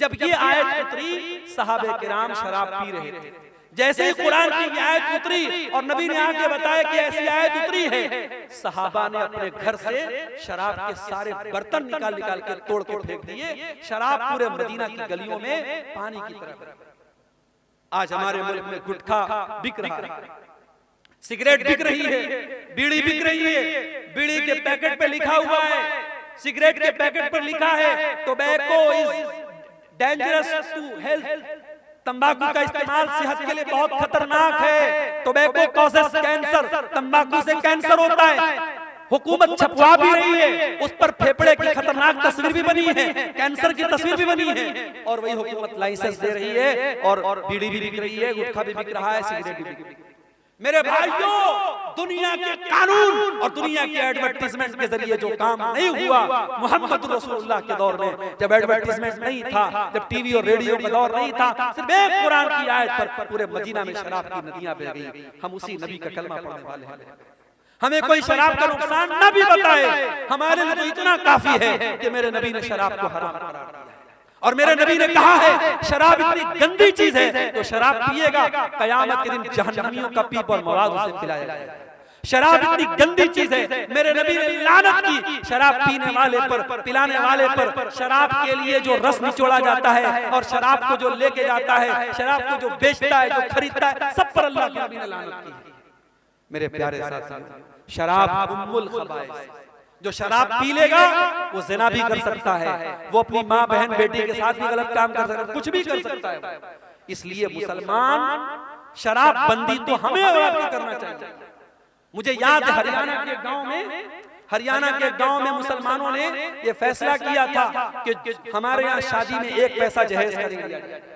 जब ये आयत उतरी सहाबे किराम शराब पी रहे थे, जैसे ही कुरान की आयत उतरी और नबी ने आके बताया कि ऐसी आयत उतरी है, सहाबा ने अपने घर से शराब के सारे बर्तन निकाल निकाल के तोड़ के फेंक दिए। शराब पूरे मदीना की गलियों में पानी की तरह। आज हमारे मुल्क में गुटखा बिक रहा है, सिगरेट बिक रही है, बीड़ी बिक रही है। बीड़ी के पैकेट पे लिखा हुआ है, सिगरेट के पैकेट पर लिखा है tobacco is dangerous to health, तंबाकू का इस्तेमाल सेहत के लिए बहुत खतरनाक है। टोबैको कॉजेस कैंसर, तंबाकू से कैंसर होता है। हुकूमत छपवा भी रही है, उस पर फेफड़े की खतरनाक तस्वीर भी बनी है, कैंसर की तस्वीर भी बनी है, और वही हुकूमत लाइसेंस दे रही है और बीड़ी भी बिक रही है, गुटखा भी बिक रहा है, सिगरेट भी बिक रही है। मेरे भाइयों, दुनिया के कानून और दुनिया के एडवर्टाइजमेंट के जरिए जो काम नहीं हुआ मोहम्मद रसूलुल्लाह के दौर में, जब एडवर्टाइजमेंट नहीं था, जब टीवी और रेडियो का दौर नहीं था, सिर्फ एक कुरान की आयत पर पूरे मदीना में शराब की नदियां बह गई। हम उसी नबी का कलमा पढ़ने वाले हैं। हमें कोई शराब का नुकसान न भी बताए, हमारे लिए तो इतना काफी है कि मेरे नबी ने शराब को हराम करार दिया और मेरे नबी ने कहा है शराब इतनी गंदी चीज है तो शराब पिएगा कयामत के दिन जहन्नमियों का पीप और मवाद उसे पिलाया जाएगा। शराब इतनी गंदी चीज है, मेरे नबी ने लानत की शराब पीने वाले पर, पिलाने वाले पर। शराब के लिए जो रस निचोड़ा जाता है और शराब को जो लेके जाता है, शराब को जो बेचता है, जो खरीदता है, सब पर अल्लाह के नबी ने लानत की। मेरे प्यारे साथियों, शराब उम्मुल खबाइस, जो शराब पी लेगा वो ज़िना भी कर सकता है, वो अपनी माँ बहन बेटी के साथ भी गलत काम कर सकता है, कुछ भी कर सकता है। इसलिए मुसलमान शराब बंदी तो हमें और आपको करना चाहिए। मुझे याद है हरियाणा के गांव में मुसलमानों ने ये फैसला किया था कि हमारे यहाँ शादी में 1 पैसा जहेज करेंगे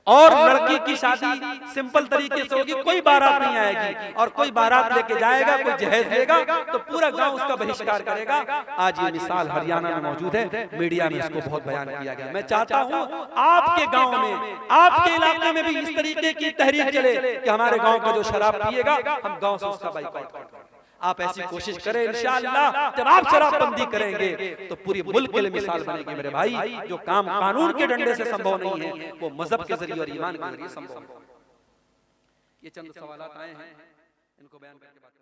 और लड़की की शादी सिंपल तरीके से होगी, कोई बारात नहीं आएगी और कोई बारात लेके जाएगा, कोई जहेज लेगा तो पूरा गांव उसका बहिष्कार करेगा। आज ये मिसाल हरियाणा में मौजूद है, मीडिया में इसको बहुत बयान किया गया। मैं चाहता हूं आपके गांव में, आपके इलाके में भी इस तरीके की तहरीक चले कि हमारे गांव का जो शराब पिएगा हम गांव से उसका बाइकआउट करें। आप ऐसी कोशिश करें, इंशाअल्लाह जब आप शराबबंदी करेंगे तो पूरी मुल्क के लिए मिसाल बनेगी। मेरे भाई, जो काम कानून के डंडे से संभव नहीं है वो मजहब के जरिए और ईमान के जरिए संभव है। ये चंद सवाल आए हैं, इनको बयान करके बात